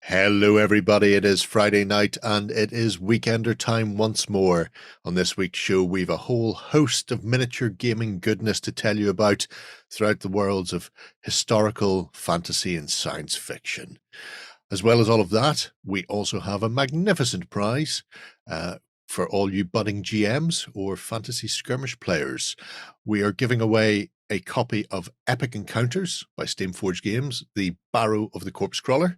Hello everybody, it is Friday night and it is Weekender time once more. On this week's show we've a whole host of miniature gaming goodness to tell you about throughout the worlds of historical, fantasy and science fiction. As well as all of that, we also have a magnificent prize for all you budding GMs or fantasy skirmish players. We are giving away a copy of Epic Encounters by Steamforged Games, the Barrow of the Corpse Crawler,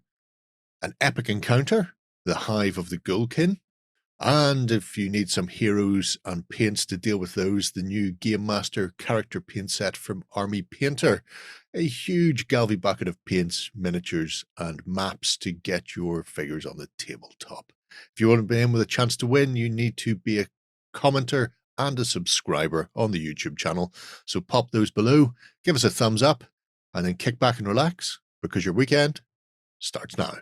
an epic encounter, the Hive of the Ghoulkin, and if you need some heroes and paints to deal with those, the new Game Master character paint set from Army Painter, a huge Galvy bucket of paints, miniatures, and maps to get your figures on the tabletop. If you want to be in with a chance to win, you need to be a commenter and a subscriber on the YouTube channel. So pop those below, give us a thumbs up, and then kick back and relax, because your weekend starts now.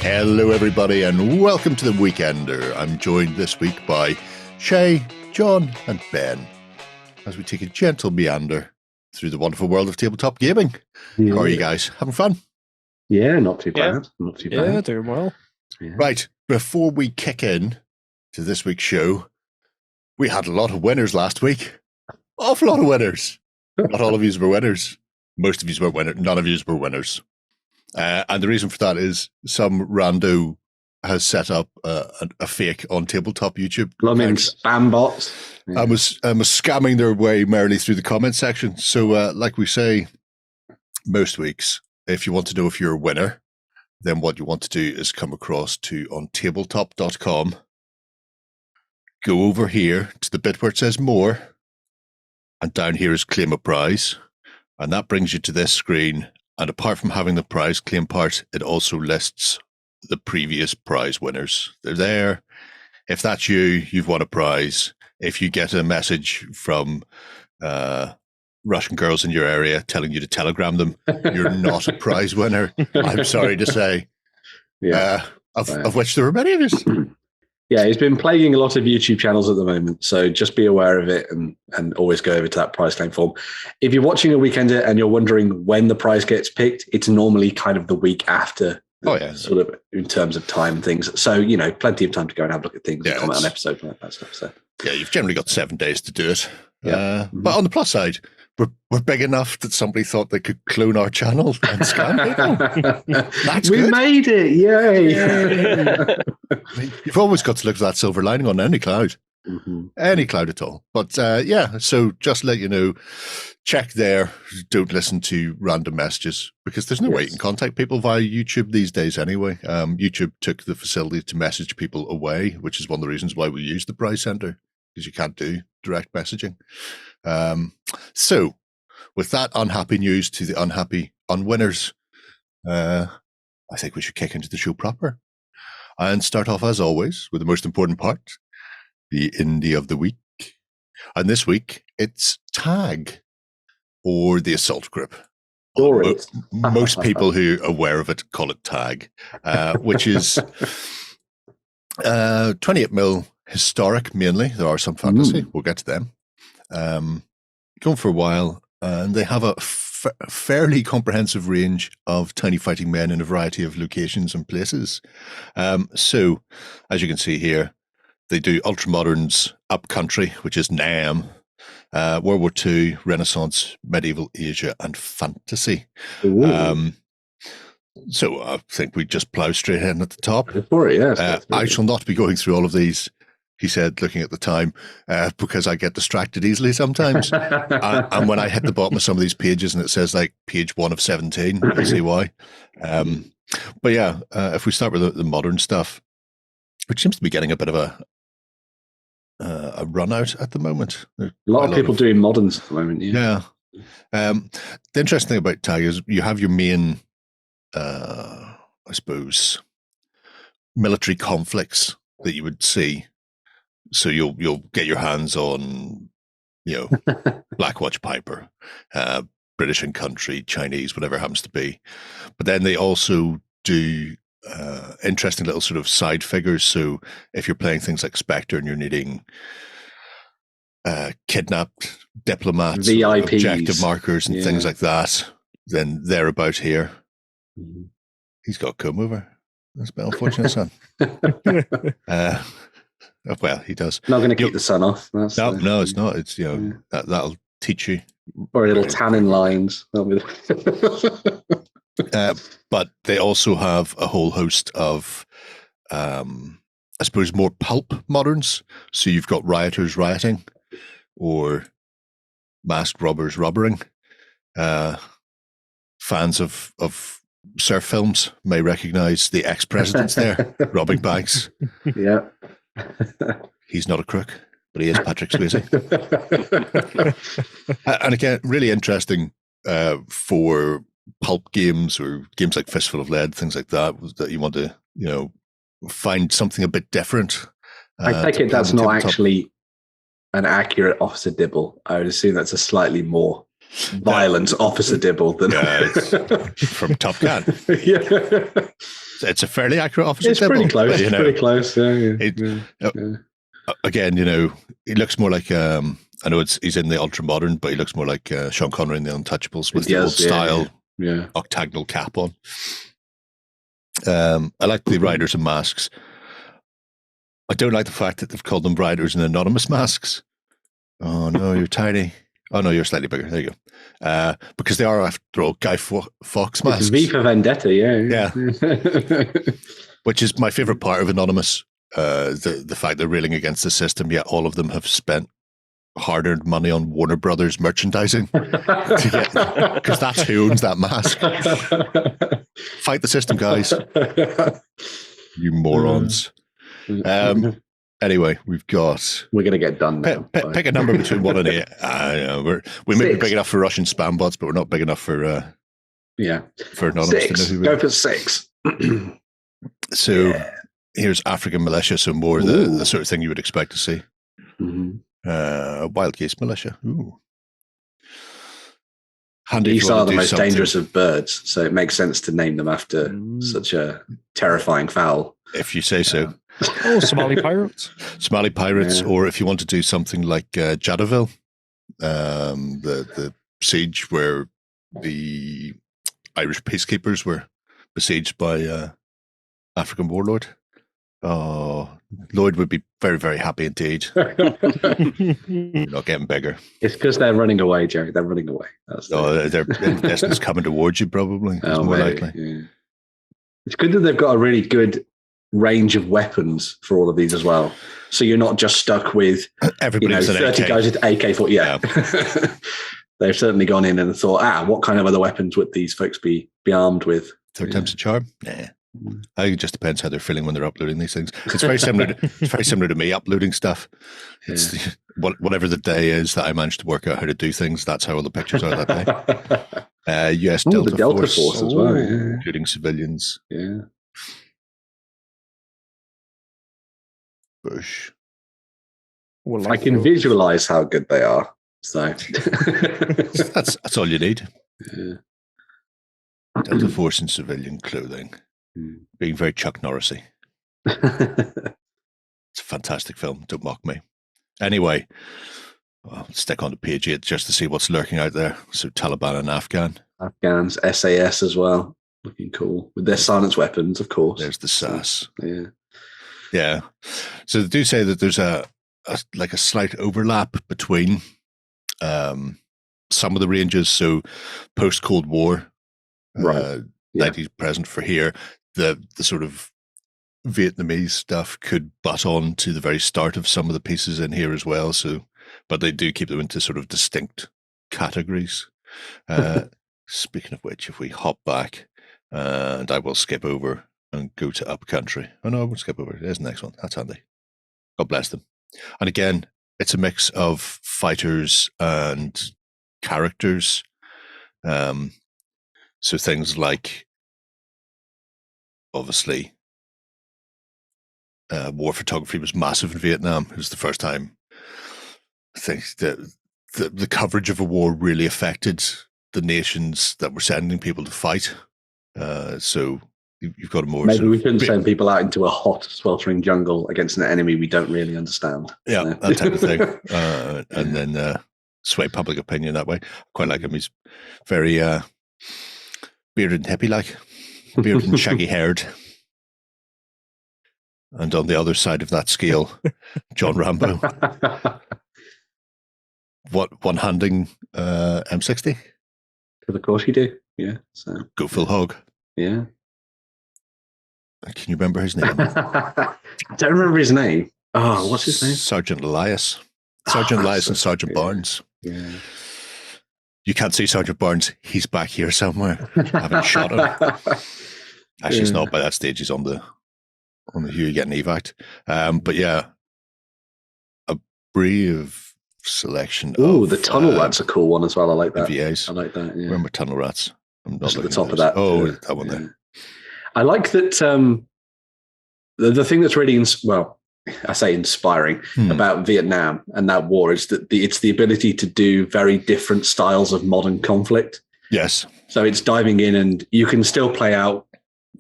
Hello everybody and welcome to the Weekender. I'm joined this week by Shay, John and Ben as we take a gentle meander through the wonderful world of tabletop gaming. Yeah. How are you guys? Having fun? Yeah, not too bad. Not too bad. Yeah, doing well. Yeah. Right, before we kick in to this week's show, we had a lot of winners last week. Awful lot of winners. Not all of you were winners. Most of you were winners. None of you were winners. And the reason for that is some rando has set up a fake OnTableTop YouTube. Blooming spam bots. Yeah. I was scamming their way merrily through the comment section. So like we say most weeks, if you want to know if you're a winner, then what you want to do is come across to OnTabletop.com. Go over here to the bit where it says more. And down here is claim a prize. And that brings you to this screen. And apart from having the prize claim part, it also lists the previous prize winners. They're there. If that's you, you've won a prize. If you get a message from Russian girls in your area telling you to telegram them, you're not a prize winner. I'm sorry to say. Yeah. Of which there are many of us. Yeah, he's been plaguing a lot of YouTube channels at the moment, so just be aware of it and always go over to that prize claim form. If you're watching a Weekender and you're wondering when the prize gets picked, it's normally kind of the week after, sort of in terms of time and things. So, you know, plenty of time to go and have a look at things and comment on episodes and that stuff. So, yeah, you've generally got 7 days to do it. Yeah. But on the plus side, we're big enough that somebody thought they could clone our channel and scam people. That's we good. made it. Yay. You've always got to look for that silver lining on any cloud. Mm-hmm. Any cloud at all. But so just to let you know, check there. Don't listen to random messages because there's no way you can contact people via YouTube these days anyway. YouTube took the facility to message people away, which is one of the reasons why we use the prize center, because you can't do direct messaging. So with that unhappy news to the unhappy unwinners, I think we should kick into the show proper and start off as always with the most important part, the indie of the week. And this week it's Tag, or the Assault Group. Most people who are aware of it call it Tag, which is 28mm historic mainly. There are some fantasy. We'll get to them. Going for a while, and they have a fairly comprehensive range of tiny fighting men in a variety of locations and places. So, as you can see here, they do ultramoderns, upcountry, which is Nam, World War II, Renaissance, medieval Asia, and fantasy. So I think we just plow straight in at the top. I shall not be going through all of these, he said, looking at the time, because I get distracted easily sometimes. And when I hit the bottom of some of these pages and it says like page 1 of 17, you'll see why. But yeah, if we start with the modern stuff, which seems to be getting a bit of a run out at the moment. A lot of people doing moderns at the moment. Yeah. The interesting thing about Tag is you have your main, I suppose, military conflicts that you would see. So you'll get your hands on, Blackwatch Piper, British and Country, Chinese, whatever it happens to be. But then they also do interesting little sort of side figures. So if you're playing things like Spectre and you're needing kidnapped diplomats, VIPs, objective markers, and things like that, then they're about here. Mm-hmm. He's got a comb over. That's my unfortunate son. Well, he does. Not going to keep the sun off. No, it's not. It's that'll teach you. Or little tannin lines. But they also have a whole host of, I suppose, more pulp moderns. So you've got rioters rioting, or masked robbers robbering. Fans of surf films may recognize the ex-presidents there robbing banks. Yeah. He's not a crook, but he is Patrick Swayze. And again, really interesting for pulp games or games like Fistful of Lead, things like that you want to, find something a bit different. I take it that's not actually an accurate Officer Dibble. I would assume that's a slightly more violent Officer Dibble than it's from Top Gun. Yeah. It's a fairly accurate Officer It's Dibble. pretty close. It's pretty close. Again, he looks more like I know he's in the ultra modern, but he looks more like Sean Connery in the Untouchables with the old style octagonal cap on. I like the riders and masks. I don't like the fact that they've called them riders and anonymous masks. Oh no, you're tiny. Oh no, you're slightly bigger. There you go. Because they are, after all, Guy Fawkes masks. It's V for Vendetta, yeah. Which is my favorite part of Anonymous. The fact they're railing against the system, yet all of them have spent hard-earned money on Warner Brothers merchandising because that's who owns that mask. Fight the system, guys. You morons. Anyway, we're going to get done now. Pick a number between 1 and 8. We may be big enough for Russian spam bots, but we're not big enough for for Anonymous. 6. Go for 6. So here's African militia, so more the sort of thing you would expect to see. Mm-hmm. Wild Case militia. Ooh. Handy. These are the most dangerous of birds, so it makes sense to name them after such a terrifying fowl. If you say so. Somali pirates. Somali pirates, or if you want to do something like Jadaville, the siege where the Irish peacekeepers were besieged by African warlord. Oh, Lloyd would be very, very happy indeed. Not getting bigger. It's because they're running away, Jerry. They're running away. They're in the distance coming towards you, probably. It's more likely. Yeah. It's good that they've got a really good range of weapons for all of these as well. So you're not just stuck with 30 guys with AK-40. Yeah. They've certainly gone in and thought, what kind of other weapons would these folks be armed with? Third time's a charm? Nah. I think it just depends how they're feeling when they're uploading these things. It's very similar. It's very similar to me uploading stuff. It's whatever the day is that I managed to work out how to do things. That's how all the pictures are that day. US Delta, the Delta Force as well, including civilians. Yeah. Bush. Well, I can visualize how good they are. So that's all you need. Yeah. Delta Force in civilian clothing. Being very Chuck Norrisy. It's a fantastic film. Don't mock me. Anyway, I'll stick on to page 8 just to see what's lurking out there. So Taliban and Afghans, SAS as well. Looking cool. With their silence weapons, of course. There's the SAS. Yeah. So they do say that there's a slight overlap between some of the ranges. So post-Cold War, right. 90s present for here. The sort of Vietnamese stuff could butt on to the very start of some of the pieces in here as well. So, but they do keep them into sort of distinct categories. Speaking of which, if we hop back, and I will skip over and go to Upcountry. Oh no, I won't skip over. There's the next one. That's handy. God bless them. And again, it's a mix of fighters and characters. So things like, obviously, war photography was massive in Vietnam. It was the first time I think that the coverage of a war really affected the nations that were sending people to fight. So you've got a more maybe we couldn't send people out into a hot, sweltering jungle against an enemy we don't really understand. Yeah, so. That type of thing. And then sway public opinion that way. Quite like him. He's very bearded and hippie-like, bearded and shaggy-haired. And on the other side of that scale, John Rambo. One-handing M60? Of course you do, yeah. So go full hog. Yeah. Can you remember his name? I don't remember his name. Oh, what's his name? Sergeant Elias. Sergeant Elias and Sergeant Barnes. Yeah. You can't see Sergeant Barnes. He's back here somewhere. I haven't shot him. Actually, he's not by that stage. He's on the Huey getting evac. But yeah, a brave selection. Oh, the tunnel rat's a cool one as well. I like that. VAs. I like that. Yeah. Remember tunnel rats? I'm not just at the looking top of that. Oh, that one there. I like that. The thing that's really I say inspiring about Vietnam and that war is that it's the ability to do very different styles of modern conflict. Yes. So it's diving in, and you can still play out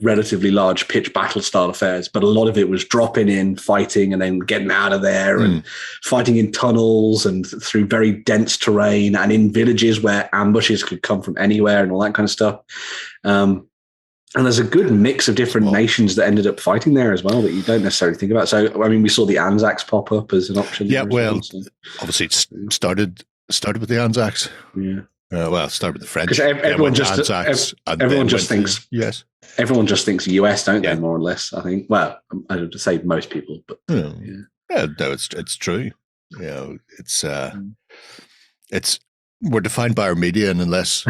relatively large pitch battle style affairs, but a lot of it was dropping in, fighting, and then getting out of there and fighting in tunnels and through very dense terrain and in villages where ambushes could come from anywhere and all that kind of stuff. And there's a good mix of different nations that ended up fighting there as well that you don't necessarily think about. So, I mean, we saw the Anzacs pop up as an option. Yeah, well, obviously it started with the Anzacs. Yeah. Well, it started with the French. Because everyone just thinks US. Everyone just thinks US, don't they? More or less, I think. Well, I don't say most people, but no, it's true. You know, it's we're defined by our media, and unless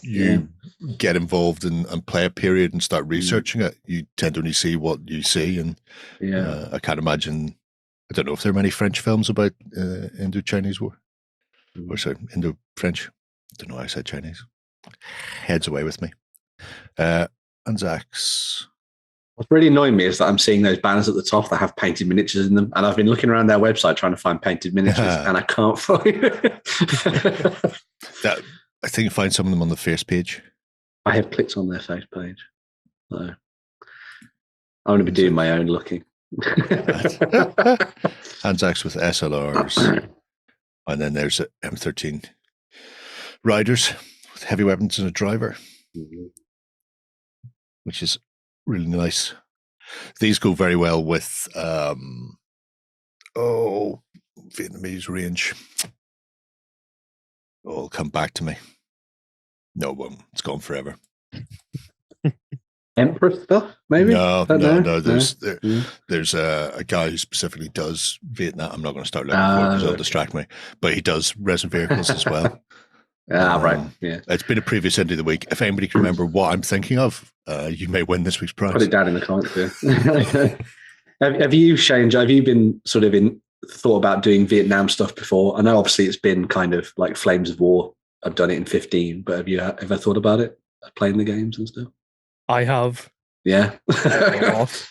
you get involved and play a period and start researching it, you tend to only see what you see. And I can't imagine. I don't know if there are many French films about Indo-Chinese War, or sorry, Indo-French. I don't know why I said Chinese. Heads away with me. Anzacs. What's really annoying me is that I'm seeing those banners at the top that have painted miniatures in them, and I've been looking around their website trying to find painted miniatures, and I can't find it. I think you find some of them on the face page. I have clicked on their face page. So I'm going to be doing my own looking. Anzacs with SLRs. And then there's a M13 Riders with heavy weapons and a driver, which is really nice. These go very well with Vietnamese range. Oh, it'll come back to me. No, it won't. It's gone forever. Emperor stuff, maybe? No. There's a guy who specifically does Vietnam. I'm not going to start looking for it because it'll distract me. But he does resin vehicles as well. Right. Yeah. It's been a previous end of the week. If anybody can remember what I'm thinking of, you may win this week's prize. Put it down in the comments. Have you, Shane? Have you been sort of thought about doing Vietnam stuff before? I know obviously it's been kind of like Flames of War. I've done it in 15, but have you ever thought about it, playing the games and stuff? I have. Yeah.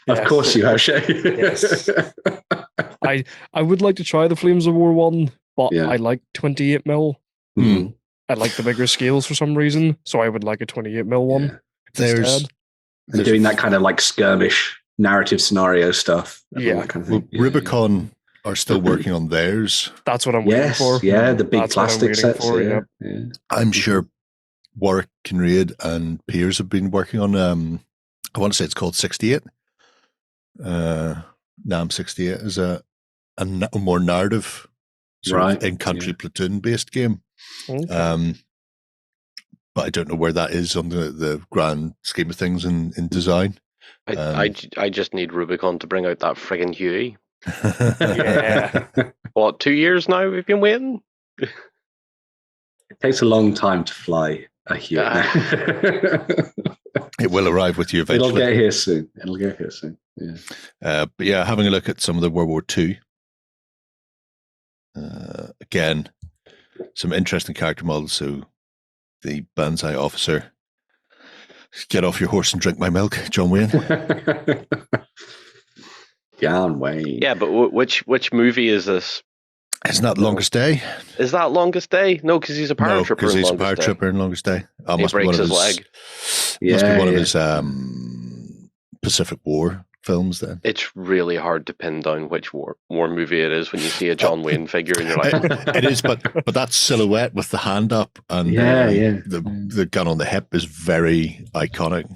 Of course you have, Shane. Yes. I would like to try the Flames of War one, but I like 28 mil. I like the bigger scales for some reason, so I would like a 28 mil one. There's doing that kind of like skirmish narrative scenario stuff. That kind of thing. Rubicon are still working on theirs. That's what I'm waiting for. Yeah, the big plastic sets. Yeah. I'm sure Warwick Kinraid and Piers have been working on, I want to say it's called 68. NAM 68 is a more narrative, sort of in-country platoon-based game. Okay. But I don't know where that is on the grand scheme of things in design. I just need Rubicon to bring out that friggin' Huey. Yeah. What, 2 years now we've been waiting? It takes a long time to fly a Huey. It will arrive with you eventually. It'll get here soon. Yeah. But yeah, having a look at some of the World War II. Again, some interesting character models. So the Banzai officer, get off your horse and drink my milk, John Wayne. Gone way. Yeah, but which movie is this? Isn't that Longest Day? Is that Longest Day? No, because he's a paratrooper. No, because he's a paratrooper in Longest Day. He breaks his leg. Must be one of his Pacific War films then. It's really hard to pin down which war movie it is when you see a John Wayne figure and you're like... It is, but that silhouette with the hand up and the gun on the hip is very iconic.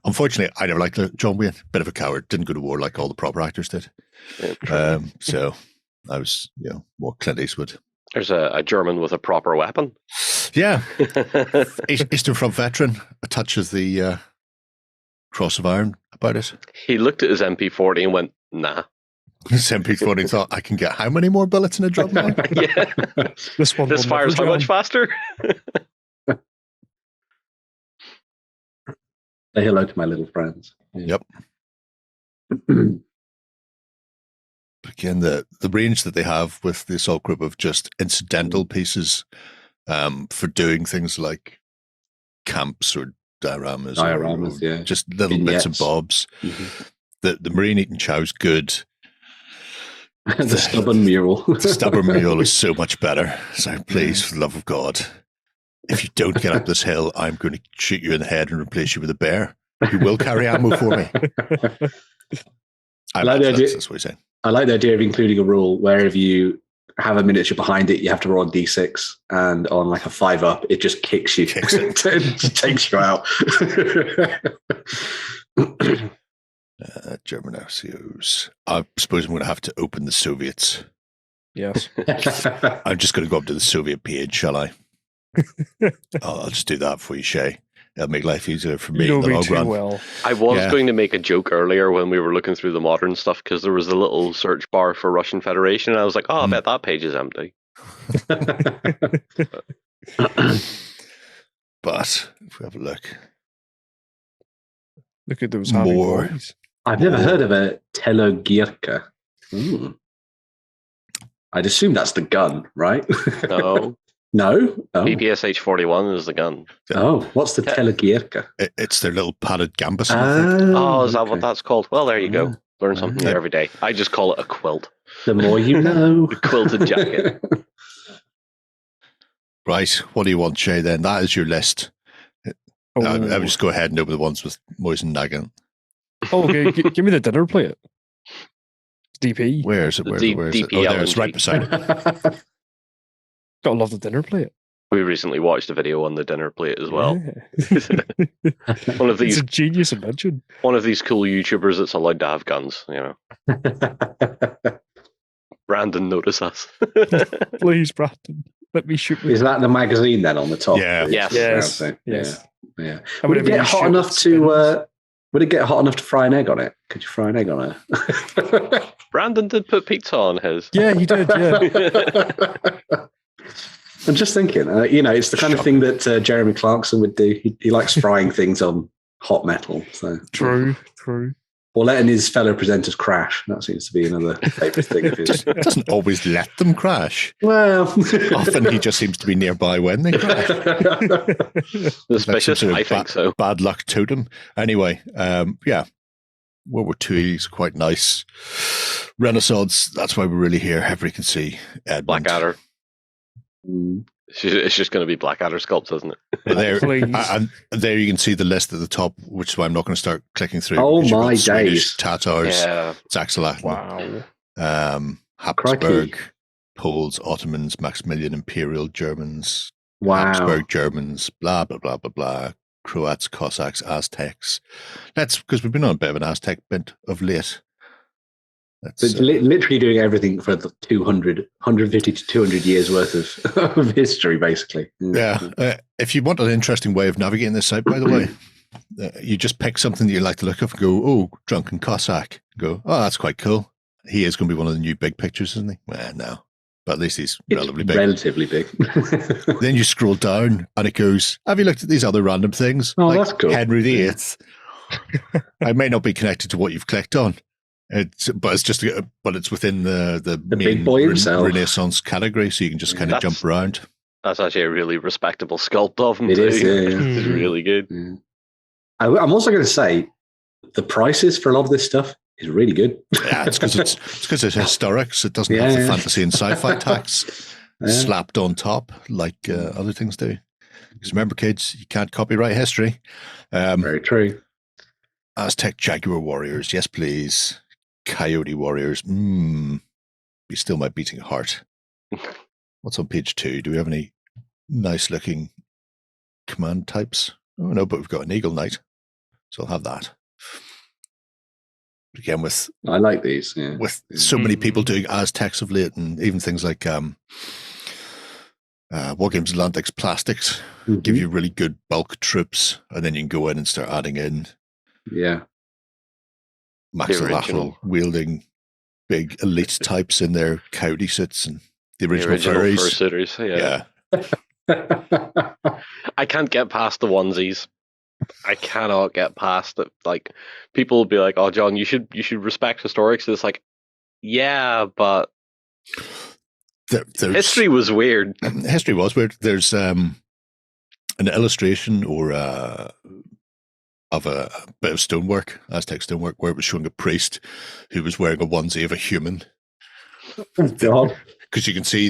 Unfortunately, I never liked John Wayne. Bit of a coward. Didn't go to war like all the proper actors did. Yeah, so I was, more Clint Eastwood. There's a German with a proper weapon. Yeah. Eastern Front veteran. A touch of the Cross of Iron about it. He looked at his MP40 and went, nah. His MP40 thought, I can get how many more bullets in a drum line? Yeah. This fires how much faster? Say hello to my little friends. Yeah. Yep. Again, the range that they have with the assault group of just incidental pieces for doing things like camps or dioramas or just little bits and bobs. Mm-hmm. The Marine eating chow's good. The stubborn mule. The stubborn mule is so much better. So please, for the love of God, if you don't get up this hill, I'm going to shoot you in the head and replace you with a bear. You will carry ammo for me. I like the idea. That's what he's saying. I like the idea of including a rule where if you have a miniature behind it, you have to roll a d6, and on like a 5-up, it just kicks you. It just takes you out. German RCOs. I suppose I'm going to have to open the Soviets. Yes. I'm just going to go up to the Soviet page, shall I? I'll just do that for you, Shay. It'll make life easier for me in the long run. Well. I was going to make a joke earlier when we were looking through the modern stuff because there was a little search bar for Russian Federation. And I was like, I bet that page is empty. But if we have a look. Look at those more. I've never heard of a Telogirka. I'd assume that's the gun, right? No. No? Oh. BPSH 41 is the gun. Oh, what's the Telogirka? It's their little padded gambus. Oh, is that what that's called? Well, there you go. Learn something every day. I just call it a quilt. The more you know. A quilted jacket. Right. What do you want, Shay, then? That is your list. I would just go ahead and open the ones with Moisen Nagan. Oh, okay. Give me the dinner plate. DP. Where is it? Where is it? Oh, there it's right beside it. Gotta love the dinner plate. We recently watched a video on the dinner plate as well. Yeah. One of these, it's a genius invention. One of these cool YouTubers that's allowed to have guns, Brandon, notice us. Please, Brandon, let me shoot. Is that the magazine then on the top? Yeah. Yes. Yeah. Would it get hot enough to? Would it get hot enough to fry an egg on it? Could you fry an egg on it? Brandon did put pizza on his. Yeah, he did. Yeah. I'm just thinking, it's the kind of thing that Jeremy Clarkson would do. He likes frying things on hot metal. So True. Or letting his fellow presenters crash. That seems to be another favourite thing of his. Doesn't always let them crash. Well, often he just seems to be nearby when they crash. Suspicious, I think so. Bad luck totem. Anyway, World War II is quite nice. Renaissance, that's why we're really here. Everybody can see Edmund. Blackadder. It's just going to be Blackadder sculpts, isn't it? There you can see the list at the top, which is why I'm not going to start clicking through. Oh my days! Tatars, Zaxalath, Habsburg, Poles, Ottomans, Maximilian, Imperial Germans, Habsburg Germans, blah blah blah blah blah. Croats, Cossacks, Aztecs. That's because we've been on a bit of an Aztec bent of late. It's literally doing everything for the 150 to 200 years worth of history, basically. Yeah. If you want an interesting way of navigating this site, by the way, you just pick something that you like to look up and go, oh, drunken Cossack. Go, oh, that's quite cool. He is going to be one of the new big pictures, isn't he? Well, no. But at least he's relatively big. Then you scroll down and it goes, have you looked at these other random things? Oh, that's cool. Henry VIII. I may not be connected to what you've clicked on. It's within the main big boy himself. Renaissance category, so you can just kind of jump around. That's actually a really respectable sculpt of him. It is, yeah. It's really good. Yeah. I'm also going to say the prices for a lot of this stuff is really good. Yeah, it's because it's historic, so it doesn't have the fantasy and sci-fi tax slapped on top like other things do. Because remember, kids, you can't copyright history. Very true. Aztec Jaguar Warriors, yes please. Coyote Warriors, be still my beating heart. What's on page 2? Do we have any nice looking command types? Oh no, but we've got an Eagle Knight, so I'll have that. Again, I like these. Yeah. With so many people doing Aztecs of late, and even things like Wargames Atlantic's plastics give you really good bulk troops, and then you can go in and start adding in maxillatral wielding big elite types in their coyote suits and the original fursuiters. Yeah. I can't get past the onesies. I cannot get past it. Like, people will be like, "Oh, John, you should respect historics." It's like, yeah, but history was weird. History was weird. There's an illustration or of a bit of stonework, Aztec stonework, where it was showing a priest who was wearing a onesie of a human. God, because you can see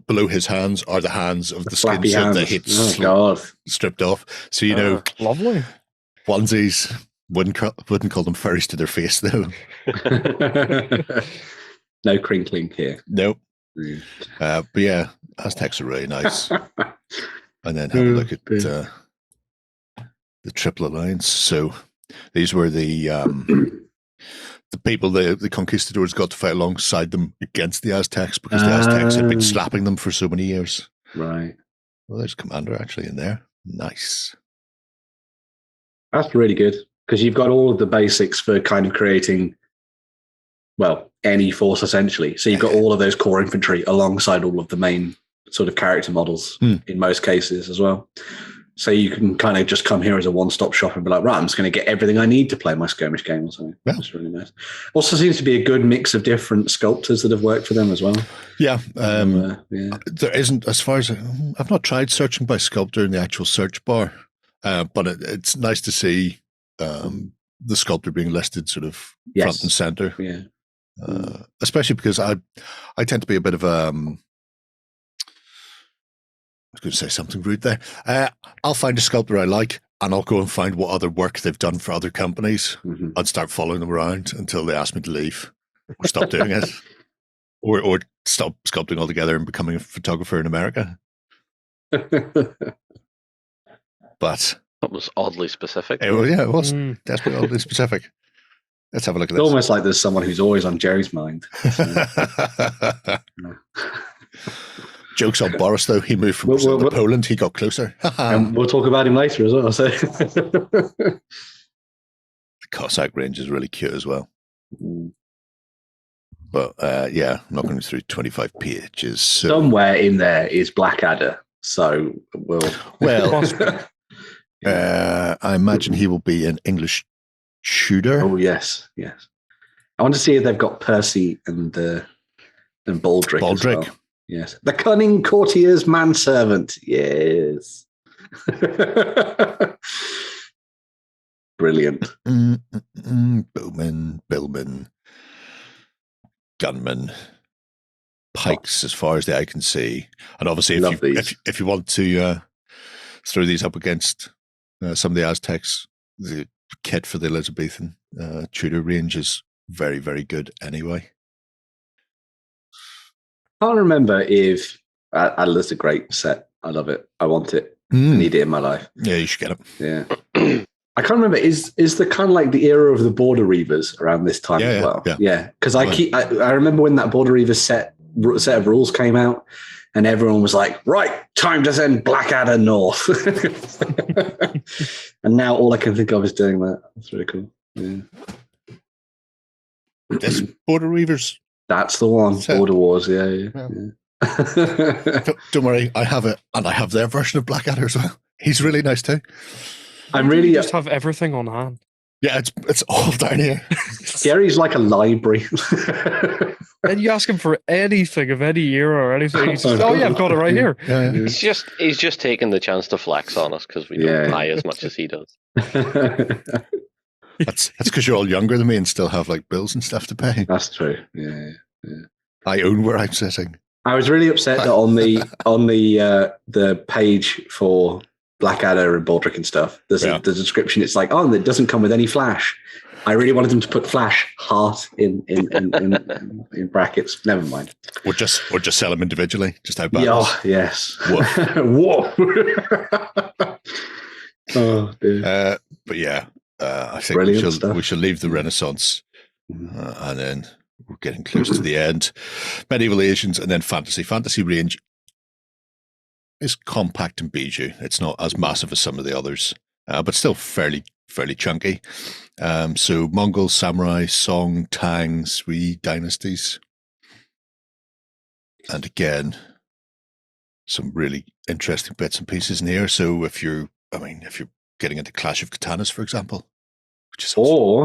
below his hands are the hands of the skin suit that he'd stripped off. So lovely onesies. Wouldn't call them furries to their face though. No crinkling here. Nope. But yeah, Aztecs are really nice. And then have a look at the Triple Alliance. So these were the people the conquistadors got to fight alongside them against the Aztecs because the Aztecs had been slapping them for so many years. Right. Well, there's Commander actually in there. Nice. That's really good because you've got all of the basics for kind of creating, well, any force essentially. So you've got all of those core infantry alongside all of the main sort of character models in most cases as well. So you can kind of just come here as a one-stop shop and be like, right, I'm just going to get everything I need to play my skirmish game or something. Yeah. That's really nice. Also seems to be a good mix of different sculptors that have worked for them as well. Yeah. There isn't, as far as I've not tried searching by sculptor in the actual search bar, but it's nice to see the sculptor being listed sort of front and center. Yeah. Especially because I tend to be a bit of I was going to say something rude there. I'll find a sculptor I like, and I'll go and find what other work they've done for other companies, and start following them around until they ask me to leave or stop doing it, or stop sculpting altogether and becoming a photographer in America. But that was oddly specific. It was desperately oddly specific. Let's have a look at this. It's almost like there's someone who's always on Jerry's mind. Jokes on Boris, though. He moved from Brazil to Poland. He got closer. And we'll talk about him later as well. So. The Cossack range is really cute as well. But I'm not going through 25 pages. So. Somewhere in there is Blackadder. So I imagine he will be an English shooter. Oh, yes. I want to see if they've got Percy and Baldric. As well. Yes. The cunning courtier's manservant. Yes. Brilliant. Bowman, gunman, pikes as far as the eye can see. And obviously, if you want to throw these up against some of the Aztecs, the kit for the Elizabethan Tudor range is very, very good anyway. I can't remember if that's a great set. I love it. I want it. I need it in my life. Yeah, you should get it. Yeah. I can't remember. Is the kind of like the era of the Border Reavers around this time as well? Yeah. Because I remember when that Border Reavers set of rules came out, and everyone was like, "Right, time to send Blackadder north." And now all I can think of is doing that. That's really cool. Yeah. This Border Reavers. That's the one. Border Wars. Yeah. Don't worry, I have it, and I have their version of Blackadder as well. He's really nice too. You just have everything on hand. Yeah, it's all down here. Gary's like a library. And you ask him for anything of any era or anything, he says, "Oh yeah, I've got it right here." Yeah. He's just taking the chance to flex on us because we don't buy as much as he does. That's because you're all younger than me and still have like bills and stuff to pay. That's true. Yeah. I own where I'm sitting. I was really upset that on the page for Blackadder and Baldric and stuff, there's a description. It's like, oh, and it doesn't come with any flash. I really wanted them to put flash heart in brackets. Never mind. Or just sell them individually. Just how bad. Oh, yes. Whoa. Oh, dear. But yeah, I think we shall leave the Renaissance, and then we're getting close to the end. Medieval Asians, and then fantasy. Fantasy range is compact and bijou. It's not as massive as some of the others, but still fairly chunky. So Mongols, Samurai, Song, Tang, Sui dynasties. And again, some really interesting bits and pieces in here. So if you're getting into Clash of Katanas, for example, which is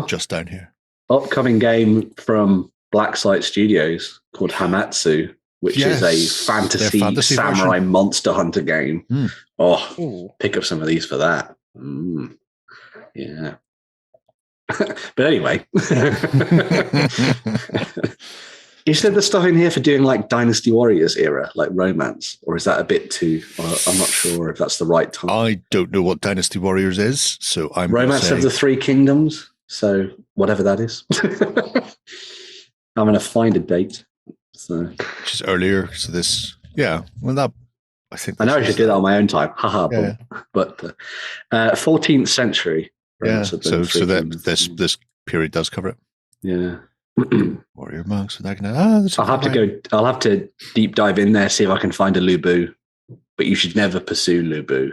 just down here. Upcoming game from Blacksite Studios called Hamatsu, which is a fantasy samurai version. Monster hunter game. Pick up some of these for that. Yeah. But anyway, you said there's stuff in here for doing like Dynasty Warriors era, like romance, or is that a bit too? I'm not sure if that's the right time. I don't know what Dynasty Warriors is, so I'm Romance of the Three Kingdoms. So whatever that is, I'm going to find a date. So which is earlier. So this, yeah. Well, that I think I know I should do that on my own time. Haha. Yeah. But 14th century. Yeah. So that this period does cover it. Yeah. Warrior monks. I'll have to deep dive in there, see if I can find a Lubu. But you should never pursue Lubu.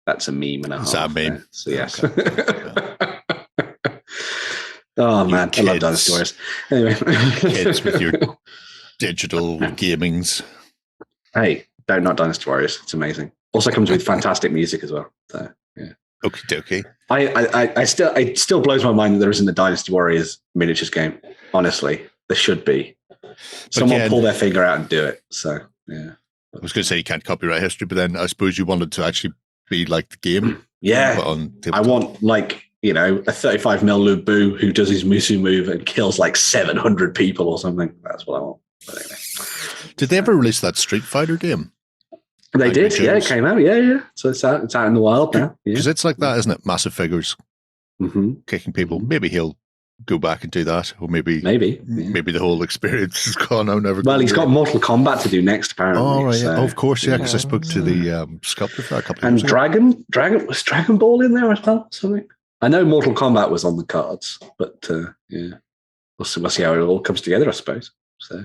That's a meme and a half. Is that a meme? So yes. Okay. Oh man, I love Dynasty Warriors. Anyway, kids with your digital gamings. Hey, don't knock Dynasty Warriors. It's amazing. Also comes with fantastic music as well. So yeah. Okay. It still blows my mind that there isn't a Dynasty Warriors miniatures game. Honestly, there should be. Someone pull their finger out and do it. So yeah. I was going to say you can't copyright history, but then I suppose you wanted to actually be like the game. Yeah, I want like. A 35 mil Lubu who does his Musu move and kills like 700 people or something. That's what I want. But anyway. Did they ever release that Street Fighter game? They did, yeah. It came out, yeah. So it's out in the wild now. Because it's like that, isn't it? Massive figures kicking people. Maybe he'll go back and do that, or maybe the whole experience is gone. Well, he's got Mortal Kombat to do next, apparently. Oh, right, yeah. Of course, yeah. Because I spoke to the sculptor for a couple of years ago. And Dragon Ball in there as well, something. I know Mortal Kombat was on the cards, but yeah, we'll see how it all comes together, I suppose. So,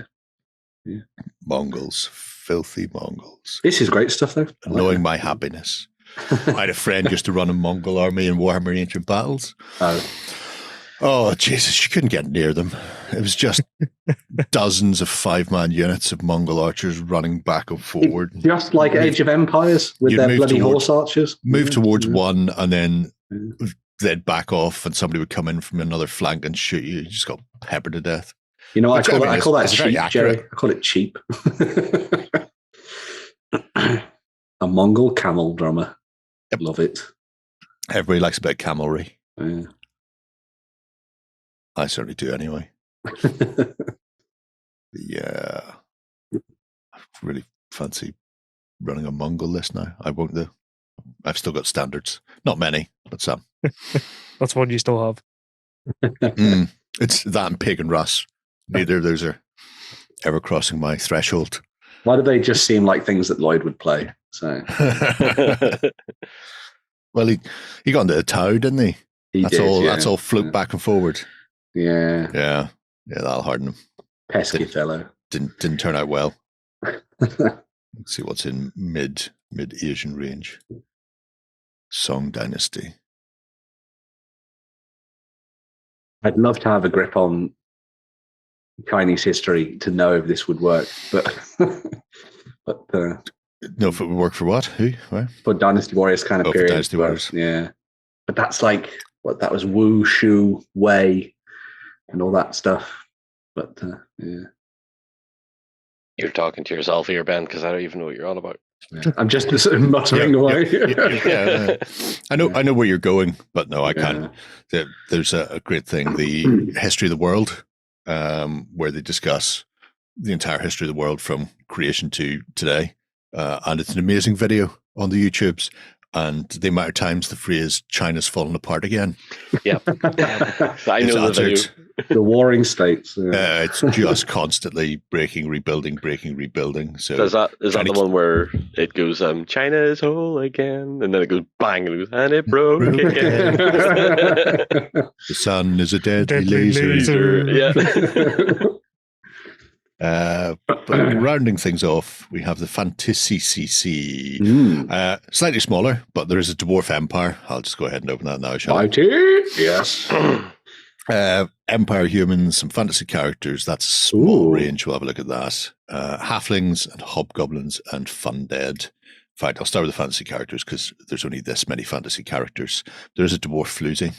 yeah. Mongols, filthy Mongols. This is great stuff, though. Annoying my happiness. I had a friend used to run a Mongol army in Warhammer Ancient Battles. Oh, Jesus, you couldn't get near them. It was just dozens of 5-man units of Mongol archers running back and forward. Just like Age of Empires with their bloody horse archers. Move towards one and then they'd back off and somebody would come in from another flank and shoot you. You just got peppered to death. You know, I call that cheap, Jerry. I call it cheap. A Mongol camel drummer. Yep. Love it. Everybody likes a bit of camelry. Yeah. I certainly do anyway. Yeah. I really fancy running a Mongol list now. I won't do. I've still got standards. Not many, but some. That's one you still have. It's that and Pig and Russ. Neither of those are ever crossing my threshold. Why do they just seem like things that Lloyd would play? So, well, he got into the Tau, didn't he? That's all float back and forward. Yeah. That'll harden him. Pesky fellow. Didn't turn out well. Let's see what's in mid Asian range. Song Dynasty. I'd love to have a grip on Chinese history to know if this would work, but no, if it would work for what? Who? Where? For Dynasty Warriors kind of period. For Dynasty Warriors. Yeah, but that's like that was Wu, Shu, Wei, and all that stuff. But yeah, you're talking to yourself here, Ben, because I don't even know what you're on about. I'm just sort of muttering away. Yeah. I know where you're going, but no, I can't. There's a great thing, the history of the world, where they discuss the entire history of the world from creation to today. And it's an amazing video on the YouTubes. And the amount of times the phrase "China's fallen apart again." Yeah, I know the video. The warring states. It's just constantly breaking, rebuilding. So is that the one where it goes, "China is whole again," and then it goes bang, and it broke again. The sun is a deadly laser. Yeah. But rounding things off, we have the Fantasy. Slightly smaller, but there is a dwarf empire. I'll just go ahead and open that now, shall I? Yes. Empire humans, some fantasy characters. That's a small range. We'll have a look at that. Halflings and hobgoblins and fundead. In fact, I'll start with the fantasy characters because there's only this many fantasy characters. There's a dwarf floozy.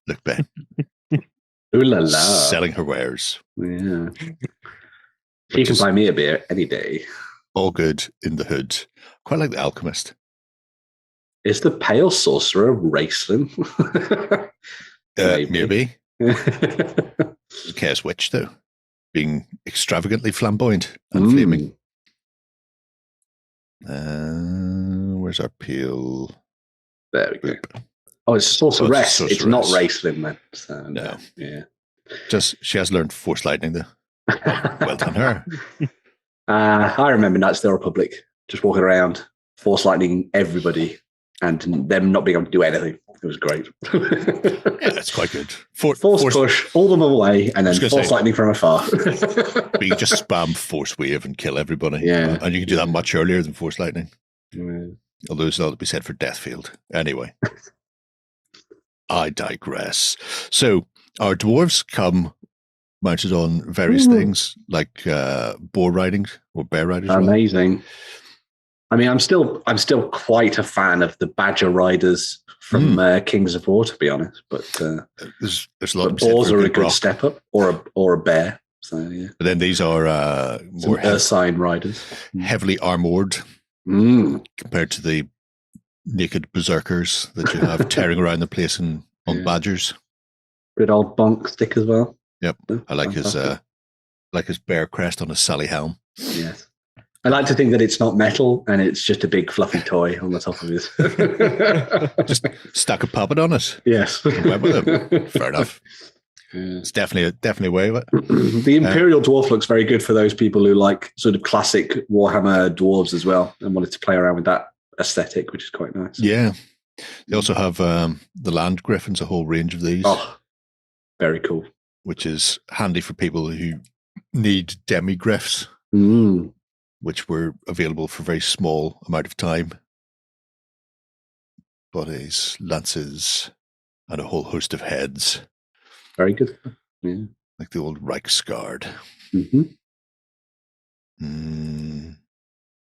Look, Ben. Ooh la la. Selling her wares. Yeah. She can buy me a beer any day. All good in the hood. Quite like the alchemist. Is the pale sorcerer Raceland? Maybe. Chaos Witch, though. Being extravagantly flamboyant and flaming. Where's our peel? There we go. Oh, it's sorceress. It's not Raceland, then. So, no. Yeah. She has learned Force Lightning, though. Well done, her. I remember Knights of the Republic just walking around, Force Lightning everybody, and them not being able to do anything. It was great. Yeah, it's quite good. Force push, all them away, and then Force Lightning from afar. But you just spam Force Wave and kill everybody. Yeah. And you can do that much earlier than Force Lightning. Yeah. Although it's not to be said for Deathfield. Anyway. I digress. So our dwarves come mounted on various things like boar riding or bear riders. Amazing. Right? I mean, I'm still quite a fan of the badger riders from Kings of War, to be honest. But there's a lot. But boars are a good step up, or a bear. So yeah. But then these are more Ursine riders, heavily armored compared to the naked berserkers that you have tearing around the place on badgers. Good old bonk stick as well. Yep, I like his bear crest on his Sally helm. Yes, I like to think that it's not metal and it's just a big fluffy toy on the top of his. Just stuck a puppet on it. Yes, went with him. Fair enough. It's definitely a way of it. The Imperial Dwarf looks very good for those people who like sort of classic Warhammer dwarves as well and wanted to play around with that aesthetic, which is quite nice. Yeah. They also have the Land Griffins, a whole range of these. Oh, very cool. Which is handy for people who need demi-griffs, which were available for a very small amount of time. Bodies, lances, and a whole host of heads. Very good. Yeah. Like the old Reichsguard.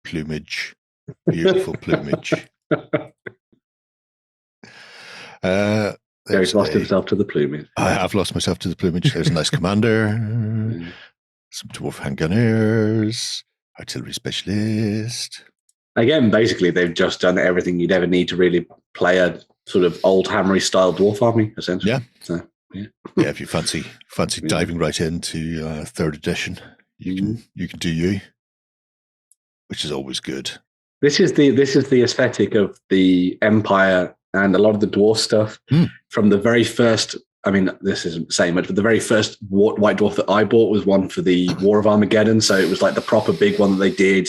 Plumage. Beautiful plumage. Gary's lost himself to the plumage. I have lost myself to the plumage. There's a nice commander, some dwarf handgunners, artillery specialist. Again, basically, they've just done everything you'd ever need to really play a sort of old hammery style dwarf army, essentially. Yeah. So, yeah. If you fancy diving right into 3rd edition, you can do you, which is always good. This is the aesthetic of the Empire and a lot of the dwarf stuff from the very first. I mean, this isn't saying much, but the very first white dwarf that I bought was one for the War of Armageddon. So it was like the proper big one that they did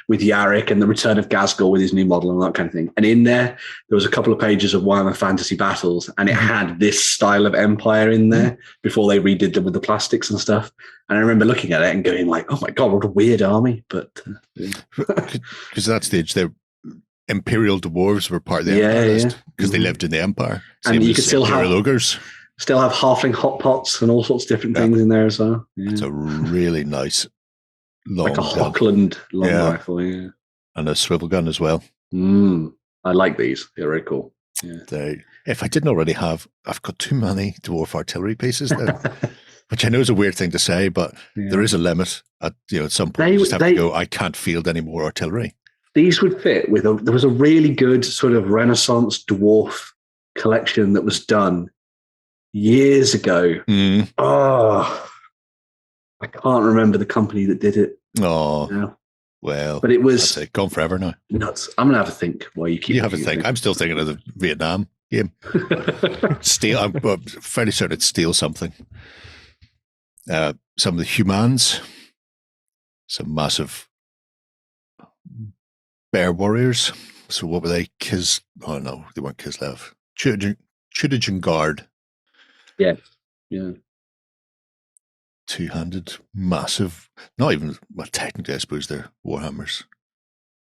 with Yarick and the return of Ghazghkull with his new model and that kind of thing. And in there was a couple of pages of Warhammer Fantasy Battles, and it had this style of Empire in there before they redid them with the plastics and stuff. And I remember looking at it and going like, "Oh my god, what a weird army!" But because at that stage, the Imperial dwarves were part of the Empire list because they lived in the Empire, and you could still have ogres. Still have halfling hot pots and all sorts of different things in there as well. Yeah. It's a really nice long like a Hockland long rifle, and a swivel gun as well. I like these; they're very cool. Yeah. If I didn't already have, I've got too many dwarf artillery pieces now, which I know is a weird thing to say, but there is a limit, At some point, you just have to go, I can't field any more artillery. These would fit with there was a really good sort of Renaissance dwarf collection that was done years ago. Oh, I can't remember the company that did it. Oh, now. Well, but it was gone forever now. Nuts. I'm gonna have a think while you keep. You have a think. I'm still thinking of the Vietnam game. Steal. I'm fairly certain it's steal something. Some of the humans, some massive bear warriors. So what were they? Oh no, they weren't Kislev. Chudajin Guard. Yeah. Two-handed, massive. Not even, well, technically, I suppose they're Warhammers.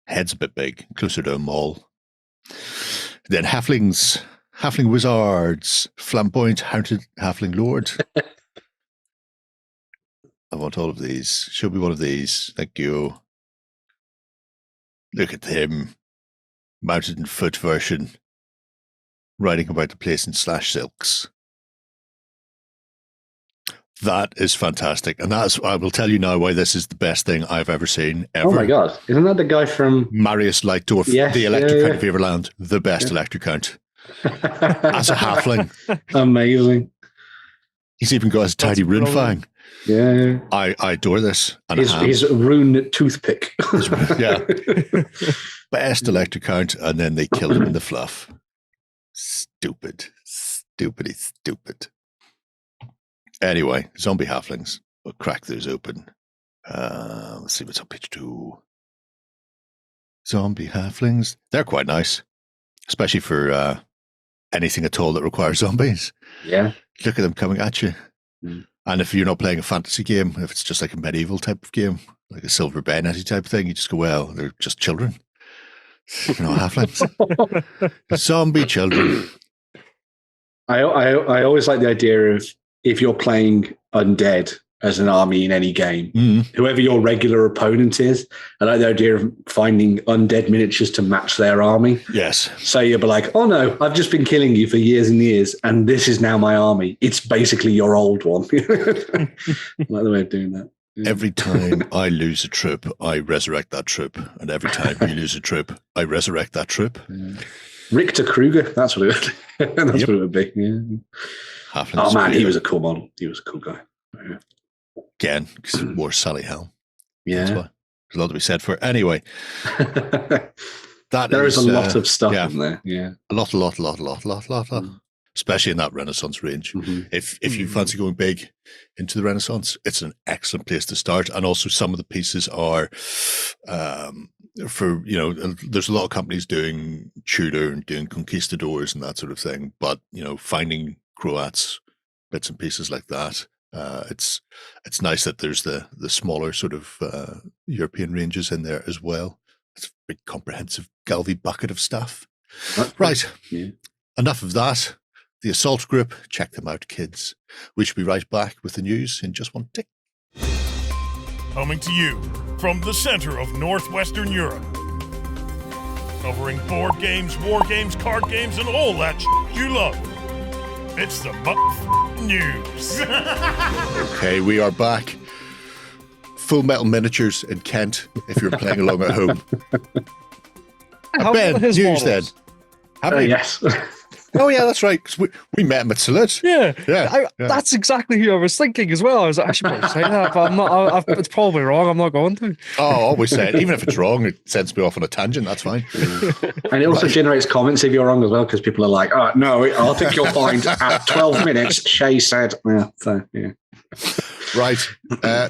Head's a bit big, closer to a maul. Then halfling wizards, flamboyant, haunted halfling lord. I want all of these. Show me one of these. Thank you. Look at him. Mounted in foot version. Riding about the place in slash silks. That is fantastic. And I will tell you now why this is the best thing I've ever seen, ever. Oh my God. Isn't that the guy from... Marius Lightdorf, the Electric Count of Everland, the best Electric Count. As a halfling. Amazing. He's even got his tiny rune fang. Yeah. I adore this. And his rune toothpick. Yeah. Best Electric Count, and then they killed him in the fluff. Stupid. Anyway, zombie halflings. We'll crack those open. Let's see what's on page 2. Zombie halflings. They're quite nice, especially for anything at all that requires zombies. Yeah. Look at them coming at you. And if you're not playing a fantasy game, if it's just like a medieval type of game, like a Silver Bayonet type thing, you just go, well, they're just children. Halflings. Zombie children. I always like the idea of if you're playing undead as an army in any game, whoever your regular opponent is, I like the idea of finding undead miniatures to match their army. Yes. So you'll be like, oh no, I've just been killing you for years and years, and this is now my army. It's basically your old one. I like the way of doing that. Yeah. Every time I lose a troop, I resurrect that troop. And every time you lose a troop, I resurrect that troop. Yeah. Richter Kruger, that's what it would, what it would be. Yeah. Oh man, he was a cool model. He was a cool guy. Yeah. Again, because he wore Sally Helm. Yeah. That's why. There's a lot to be said for it. Anyway. There is a lot of stuff in there. Yeah. A lot. Especially in that Renaissance range. If you fancy going big into the Renaissance, it's an excellent place to start. And also some of the pieces are for, there's a lot of companies doing Tudor and doing conquistadors and that sort of thing. But, finding Croats, bits and pieces like that. It's nice that there's the smaller sort of European ranges in there as well. It's a big comprehensive Galvey bucket of stuff. Right. Yeah. Enough of that. The Assault Group, check them out, kids. We should be right back with the news in just one tick. Coming to you from the center of Northwestern Europe. Covering board games, war games, card games, and all that you love. It's the news. Okay, we are back. Full Metal Miniatures in Kent, if you're playing along at home. Ben, news models? Then. Yes. Oh yeah, that's right. 'Cause we met him at Salute. Yeah. That's exactly who I was thinking as well. I was actually probably saying that, but I'm not. It's probably wrong. I'm not going to. Oh, I always say it. Even if it's wrong, it sends me off on a tangent. That's fine. And it also generates comments if you're wrong as well, because people are like, "Oh no, I think you'll find at 12 minutes." Shay said, "Yeah." So yeah. Right.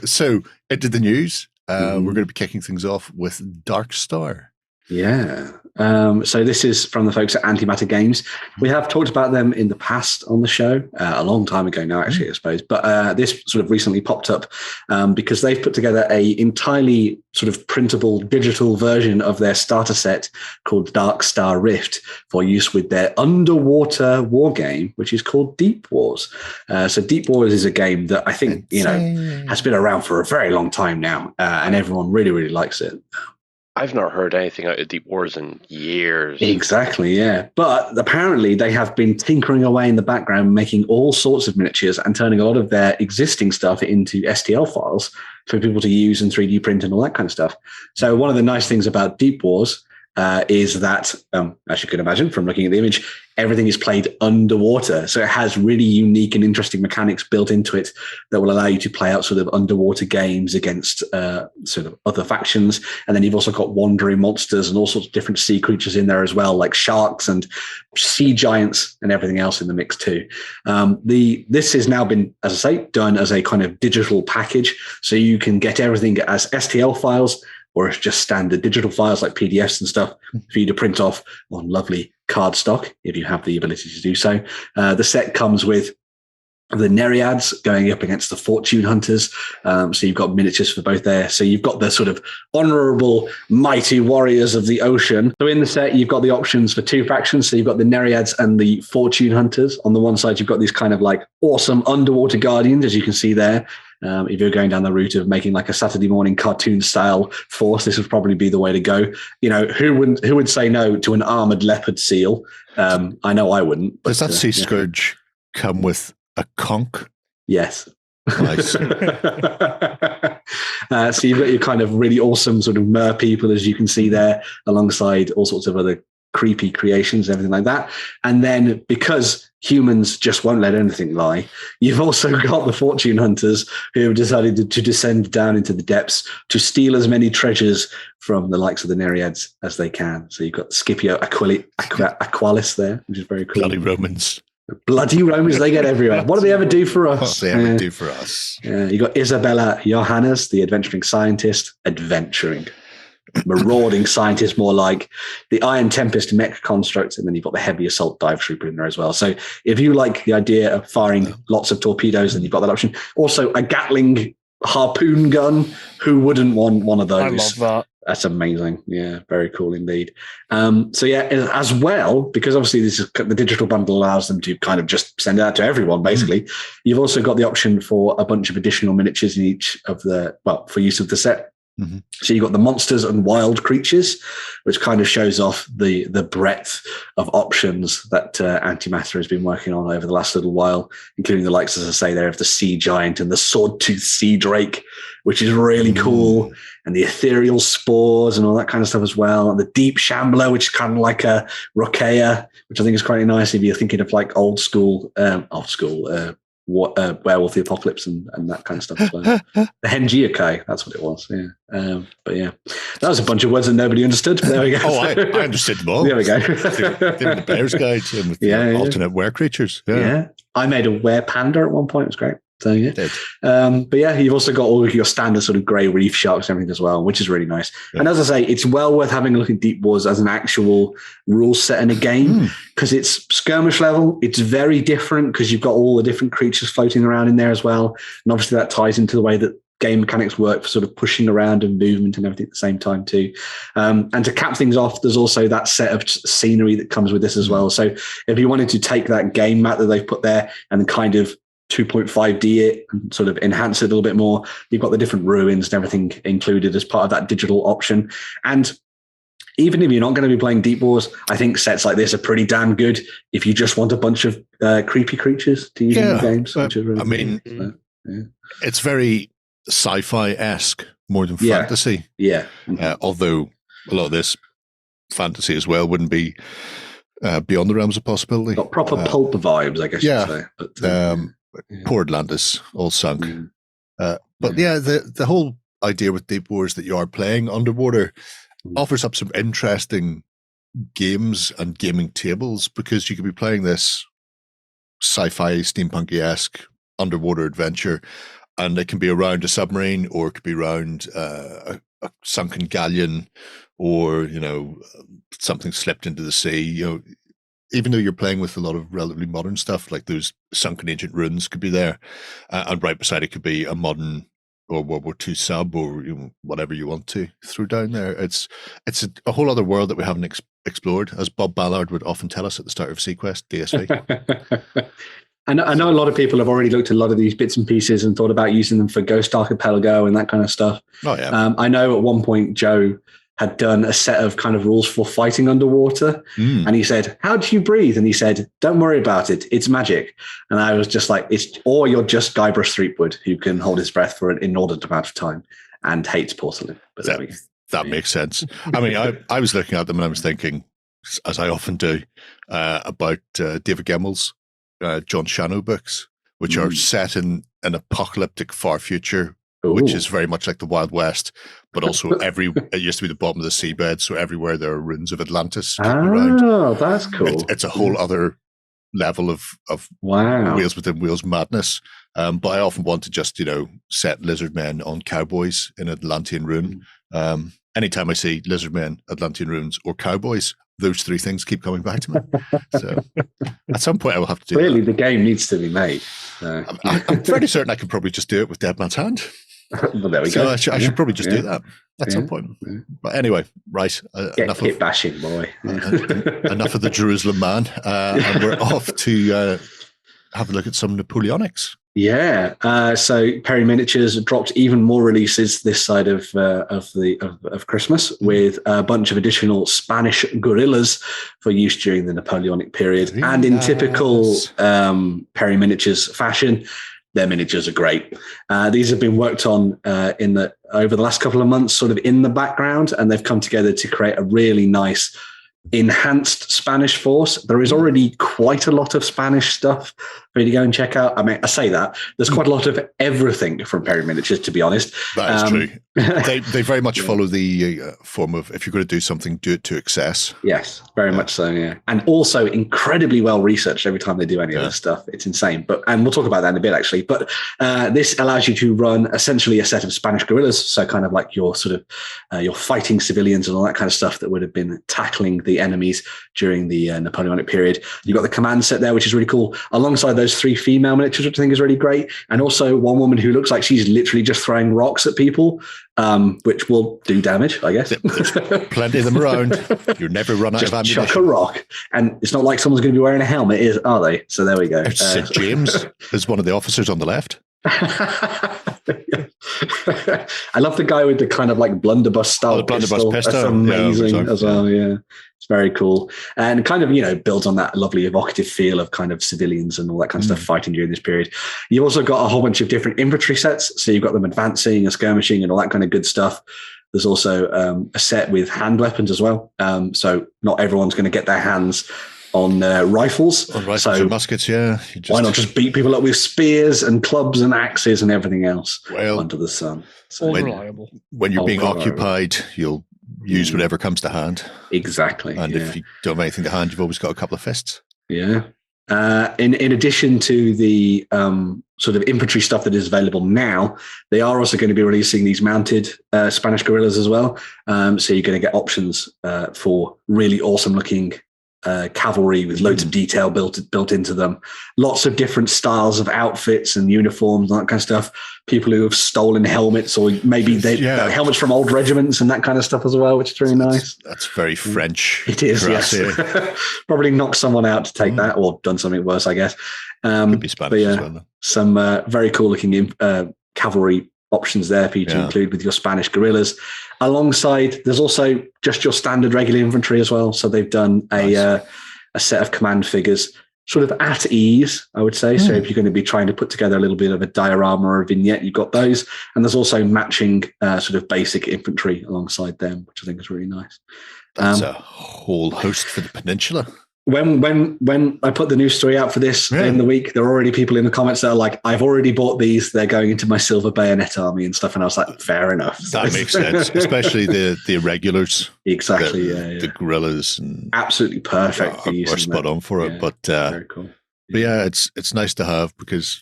So into the news. We're going to be kicking things off with Darkstar. Yeah. So this is from the folks at Antimatter Games. We have talked about them in the past on the show, a long time ago now, actually, I suppose. But this sort of recently popped up because they've put together a entirely sort of printable digital version of their starter set called Darkstar Rift for use with their underwater war game, which is called DeepWars. So DeepWars is a game that I think, has been around for a very long time now, and everyone really, really likes it. I've not heard anything out of DeepWars in years. Exactly, yeah. But apparently they have been tinkering away in the background, making all sorts of miniatures and turning a lot of their existing stuff into STL files for people to use and 3D print and all that kind of stuff. So one of the nice things about DeepWars is that, as you can imagine from looking at the image, everything is played underwater. So it has really unique and interesting mechanics built into it that will allow you to play out sort of underwater games against sort of other factions. And then you've also got wandering monsters and all sorts of different sea creatures in there as well, like sharks and sea giants and everything else in the mix too. This has now been, as I say, done as a kind of digital package. So you can get everything as STL files, or it's just standard digital files like PDFs and stuff for you to print off on lovely cardstock if you have the ability to do so. The set comes with the Nereids going up against the Fortune Hunters. So you've got miniatures for both there. So you've got the sort of honorable, mighty warriors of the ocean. So in the set, you've got the options for two factions. So you've got the Nereids and the Fortune Hunters. On the one side, you've got these kind of like awesome underwater guardians, as you can see there. If you're going down the route of making like a Saturday morning cartoon style force, this would probably be the way to go. You know, who would say no to an armored leopard seal? I know I wouldn't. But, does that sea scourge come with a conch? Yes. Nice. So you've got your kind of really awesome sort of mer people, as you can see there, alongside all sorts of other creepy creations and everything like that. And then because humans just won't let anything lie, you've also got the Fortune Hunters who have decided to descend down into the depths to steal as many treasures from the likes of the Nereids as they can. So you've got Scipio Aqualis there, which is very cool. Bloody Romans. Bloody Romans, they get everywhere. What do they ever do for us? What do they ever do for us? You got Isabella Johannes, the adventuring scientist, marauding scientist, more like the Iron Tempest mech construct, and then you've got the heavy assault dive trooper in there as well. So if you like the idea of firing lots of torpedoes, then you've got that option. Also, a Gatling harpoon gun. Who wouldn't want one of those? I love that. That's amazing. Yeah, very cool indeed. So yeah, as well, because obviously this is the digital bundle allows them to kind of just send it out to everyone, basically. You've also got the option for a bunch of additional miniatures in each of for use of the set. Mm-hmm. So you've got the monsters and wild creatures, which kind of shows off the breadth of options that Antimatter has been working on over the last little while, including the likes, as I say, there of the sea giant and the sword-toothed sea drake, which is really cool, and the ethereal spores and all that kind of stuff as well, and the deep shambler, which is kind of like a Rokea, which I think is quite nice if you're thinking of like old school Werewolf the Apocalypse and that kind of stuff as well. The Hengiakai, that's what it was. Yeah. But yeah, that was a bunch of words that nobody understood. There we go. Oh, I understood them all. There we go. The Bear's Guide with alternate were creatures. Yeah. I made a were panda at one point. It was great. So yeah. But yeah, you've also got all of your standard sort of grey reef sharks and everything as well, which is really nice. Yeah. And as I say, it's well worth having a look at DeepWars as an actual rule set in a game because it's skirmish level. It's very different because you've got all the different creatures floating around in there as well. And obviously that ties into the way that game mechanics work for sort of pushing around and movement and everything at the same time too. And to cap things off, there's also that set of scenery that comes with this as well. So if you wanted to take that game map that they've put there and kind of 2.5D it and sort of enhance it a little bit more, you've got the different ruins and everything included as part of that digital option. And even if you're not going to be playing DeepWars, I think sets like this are pretty damn good if you just want a bunch of creepy creatures to use in the games. Which is really cool. It's very sci-fi-esque more than fantasy. Yeah. Although a lot of this fantasy as well wouldn't be beyond the realms of possibility. Got proper pulp vibes, I guess you'd say. But, poor Atlantis, all sunk. But yeah, the whole idea with DeepWars that you are playing underwater offers up some interesting games and gaming tables because you could be playing this sci-fi, steampunky-esque underwater adventure, and it can be around a submarine or it could be around a sunken galleon or, something slipped into the sea. Even though you're playing with a lot of relatively modern stuff, like those sunken ancient ruins could be there, and right beside it could be a modern or World War II sub or whatever you want to throw down there. It's a whole other world that we haven't explored, as Bob Ballard would often tell us at the start of SeaQuest, DSV. I know a lot of people have already looked at a lot of these bits and pieces and thought about using them for Ghost Archipelago and that kind of stuff. Oh, yeah. I know at one point Joe had done a set of kind of rules for fighting underwater. And he said, how do you breathe? And he said, don't worry about it. It's magic. And I was just like, or you're just Guybrush Threepwood, who can hold his breath for an inordinate amount of time and hates porcelain. But that makes sense. I mean, I was looking at them and I was thinking, as I often do, about David Gemmell's John Shano books, which are set in an apocalyptic far future, which is very much like the Wild West, but also it used to be the bottom of the seabed, so everywhere there are ruins of Atlantis around. Oh, that's cool. It's a whole other level of wheels within wheels madness. But I often want to just, set lizard men on cowboys in Atlantean ruin. Anytime I see lizard men, Atlantean ruins, or cowboys, those three things keep coming back to me. So at some point I will have to do Really, the game needs to be made. I'm fairly certain I can probably just do it with Dead Man's Hand. Well, there we go. I should probably just do that at some point. Yeah. But anyway, right. Enough of bashing, boy. Enough of the Jerusalem man. And we're off to have a look at some Napoleonics. Yeah. So Perry Miniatures dropped even more releases this side of Christmas with a bunch of additional Spanish guerrillas for use during the Napoleonic period. And in typical Perry Miniatures fashion, their miniatures are great. These have been worked on over the last couple of months, sort of in the background, and they've come together to create a really nice enhanced Spanish force. There is already quite a lot of Spanish stuff for you to go and check out. I mean, I say that there's quite a lot of everything from Perry Miniatures, to be honest. That is true. They very much follow the form of, if you're going to do something, do it to excess. Yes, very much so. Yeah, and also incredibly well researched every time they do any of this stuff. It's insane. And we'll talk about that in a bit, actually. But this allows you to run essentially a set of Spanish guerrillas, so kind of like your sort of your fighting civilians and all that kind of stuff that would have been tackling the enemies during the Napoleonic period. You've got the command set there, which is really cool, alongside those 3 female miniatures, which I think is really great, and also one woman who looks like she's literally just throwing rocks at people, which will do damage, I guess. There's plenty of them around. You'll never run out of ammunition. Chuck a rock, and it's not like someone's going to be wearing a helmet, are they? So there we go. St. James is one of the officers on the left. I love the guy with the kind of like blunderbuss style pistol. That's amazing as well. Yeah, it's very cool, and kind of builds on that lovely evocative feel of kind of civilians and all that kind of stuff fighting during this period. You've also got a whole bunch of different infantry sets, so you've got them advancing and skirmishing and all that kind of good stuff. There's also a set with hand weapons as well, so not everyone's going to get their hands on rifles. On rifles and muskets, yeah. Why not just beat people up with spears and clubs and axes and everything else under the sun? So reliable. When you're being occupied, you'll use whatever comes to hand. Exactly. And if you don't have anything to hand, you've always got a couple of fists. Yeah. In addition to the sort of infantry stuff that is available now, they are also going to be releasing these mounted Spanish guerrillas as well. So you're going to get options for really awesome looking cavalry with loads of detail built into them. Lots of different styles of outfits and uniforms and that kind of stuff. People who have stolen helmets, or maybe helmets from old regiments and that kind of stuff as well, which is really nice. That's very French. It is, yes. Probably knocked someone out to take that, or done something worse, I guess. Could be Spanish as well, though. Some very cool looking cavalry options there for you to include with your Spanish guerrillas. Alongside, there's also just your standard regular infantry as well. So they've done a set of command figures, sort of at ease, I would say. So if you're going to be trying to put together a little bit of a diorama or a vignette, you've got those. And there's also matching sort of basic infantry alongside them, which I think is really nice. That's a whole host for the peninsula. When I put the news story out for this in the week, there are already people in the comments that are like, I've already bought these. They're going into my Silver Bayonet army and stuff. And I was like, fair enough. That makes sense, especially the irregulars. Exactly, the guerrillas. And absolutely perfect. Are spot on for it. But, very cool. But yeah, it's nice to have, because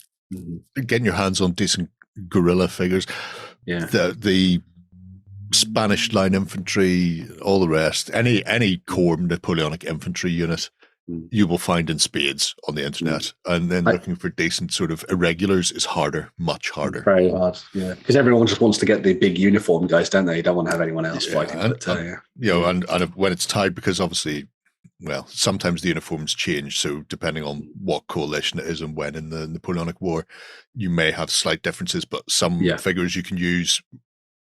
getting your hands on decent guerrilla figures, the Spanish line infantry, all the rest, any core Napoleonic infantry unit you will find in spades on the internet. And then looking for decent sort of irregulars is harder, much harder. Very hard, yeah. Because everyone just wants to get the big uniform guys, don't they? You don't want to have anyone else fighting. And when it's tied, because obviously, well, sometimes the uniforms change. So depending on what coalition it is and when in the Napoleonic War, you may have slight differences, but some figures you can use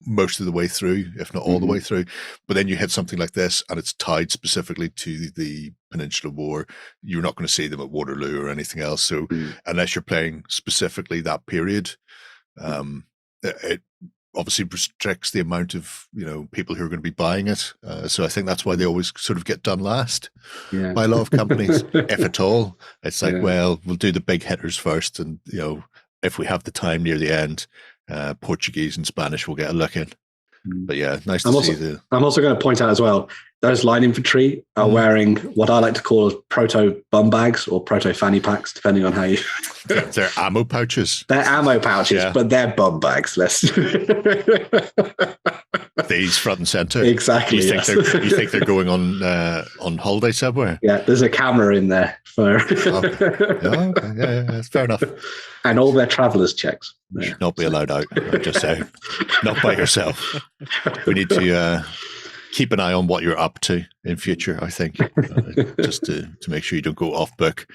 most of the way through, if not all the way through. But then you hit something like this, and it's tied specifically to the Peninsular War. You're not going to see them at Waterloo or anything else. So unless you're playing specifically that period, it obviously restricts the amount of people who are going to be buying it. So I think that's why they always sort of get done last by a lot of companies, if at all. It's like, well, we'll do the big hitters first, and if we have the time near the end, Portuguese and Spanish will get a look in. But yeah, nice to see I'm also going to point out as well, those line infantry are wearing what I like to call proto bum bags or proto fanny packs, depending on how you... They're ammo pouches. They're ammo pouches, but they're bum bags. These front and center. Exactly. You think they're going on holiday somewhere? Yeah, there's a camera in there for. Okay. Yeah, fair enough. And all their travelers checks. You should not be allowed out. I'm just saying, not by yourself. We need to keep an eye on what you're up to in future. I think just to make sure you don't go off book.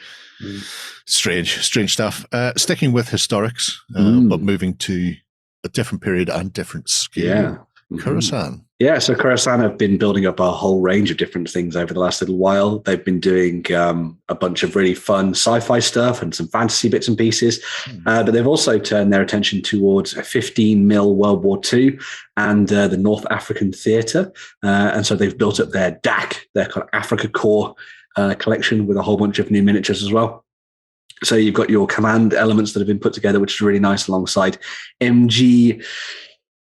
Strange stuff. Sticking with historics, but moving to a different period and different scale. Yeah. Khurasan. Yeah, so Khurasan have been building up a whole range of different things over the last little while. They've been doing a bunch of really fun sci-fi stuff and some fantasy bits and pieces, but they've also turned their attention towards 15mm World War II and the North African theatre. And so they've built up their DAC, their kind of Africa Core collection, with a whole bunch of new miniatures as well. So you've got your command elements that have been put together, which is really nice, alongside MG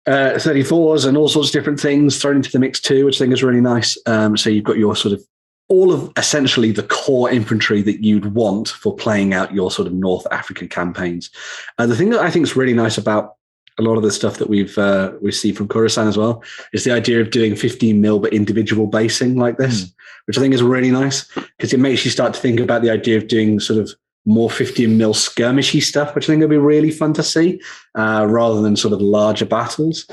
34s and all sorts of different things thrown into the mix too, which I think is really nice. So you've got your sort of all of essentially the core infantry that you'd want for playing out your sort of North African campaigns. The thing that I think is really nice about a lot of the stuff that we see from Khurasan as well is the idea of doing 15mm but individual basing like this, which I think is really nice, because it makes you start to think about the idea of doing sort of more 15mm skirmishy stuff, which I think would be really fun to see, rather than sort of larger battles,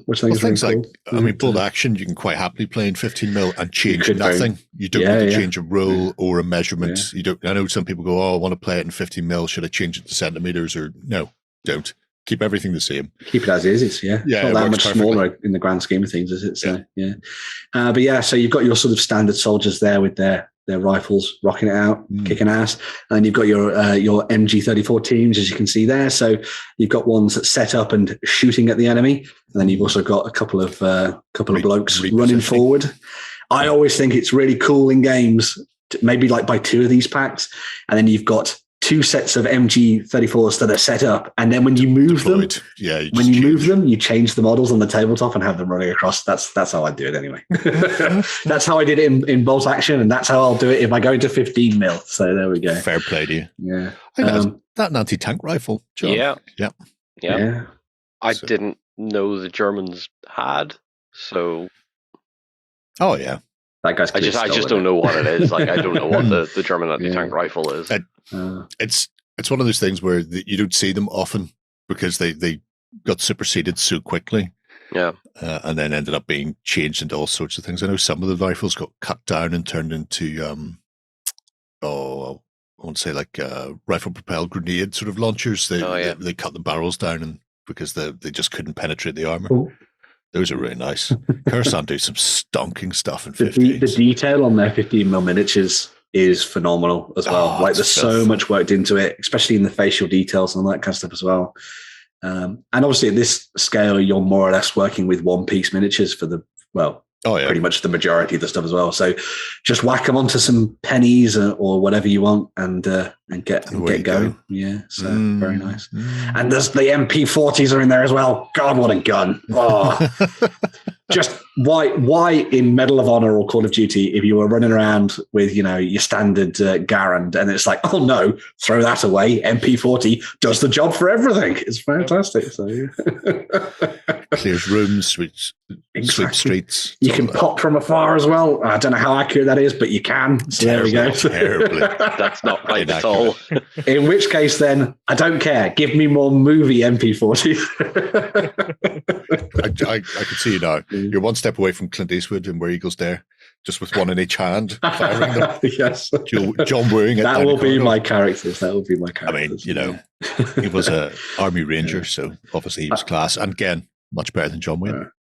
which I think is really cool. I mean, bolt action, you can quite happily play in 15mm and change nothing. You don't need to change a roll or a measurement. You don't. I know some people go, "Oh, I want to play it in 15mm. Should I change it to centimeters?" Or no, don't. Keep everything the same. Keep it as is. It's not that much smaller in the grand scheme of things, is it? So but yeah, so you've got your sort of standard soldiers there with their rifles rocking it out, kicking ass, and you've got your MG34 teams, as you can see there. So you've got ones that set up and shooting at the enemy, and then you've also got a couple of blokes running forward. I always think it's really cool in games, maybe like buy two of these packs, and then you've got two sets of MG34s that are set up, and then when you move them, you change the models on the tabletop and have them running across. That's how I do it anyway. That's how I did it in bolt action, and that's how I'll do it if I go into 15mm. So there we go. Fair play to you. Yeah. That an anti-tank rifle, John. Yeah. I didn't know the Germans had, so. Oh yeah. That guy's I just don't know what it is. Like, I don't know what the German anti-tank rifle is. It's one of those things where you don't see them often because they got superseded so quickly. Yeah. And then ended up being changed into all sorts of things. I know some of the rifles got cut down and turned into, I won't say like rifle propelled grenade sort of launchers. They cut the barrels down because they just couldn't penetrate the armor. Ooh. Those are really nice. Khurasan do some stonking stuff in 15s. The detail on their 15mm miniatures is phenomenal as well. There's so much worked into it, especially in the facial details and all that kind of stuff as well. And obviously at this scale, you're more or less working with one-piece miniatures for pretty much the majority of the stuff as well. So just whack them onto some pennies or whatever you want and get going. Go. Yeah, so very nice. And there's the MP40s are in there as well. God, what a gun. Oh. Just why in Medal of Honor or Call of Duty, if you were running around with, your standard Garand and it's like, oh no, throw that away. MP40 does the job for everything. It's fantastic. So clears rooms, sweeps streets. You can pop from afar as well. I don't know how accurate that is, but you can. So there we go. Terribly. That's not right at all. In which case, then, I don't care. Give me more movie MP40s. I could see you now. You're one step away from Clint Eastwood and Where Eagles Dare, just with one in each hand, firing them. Yes. John Wooing. That will be my characters. That will be my characters. I mean, he was an Army Ranger, so obviously he was class. And again, much better than John Wayne.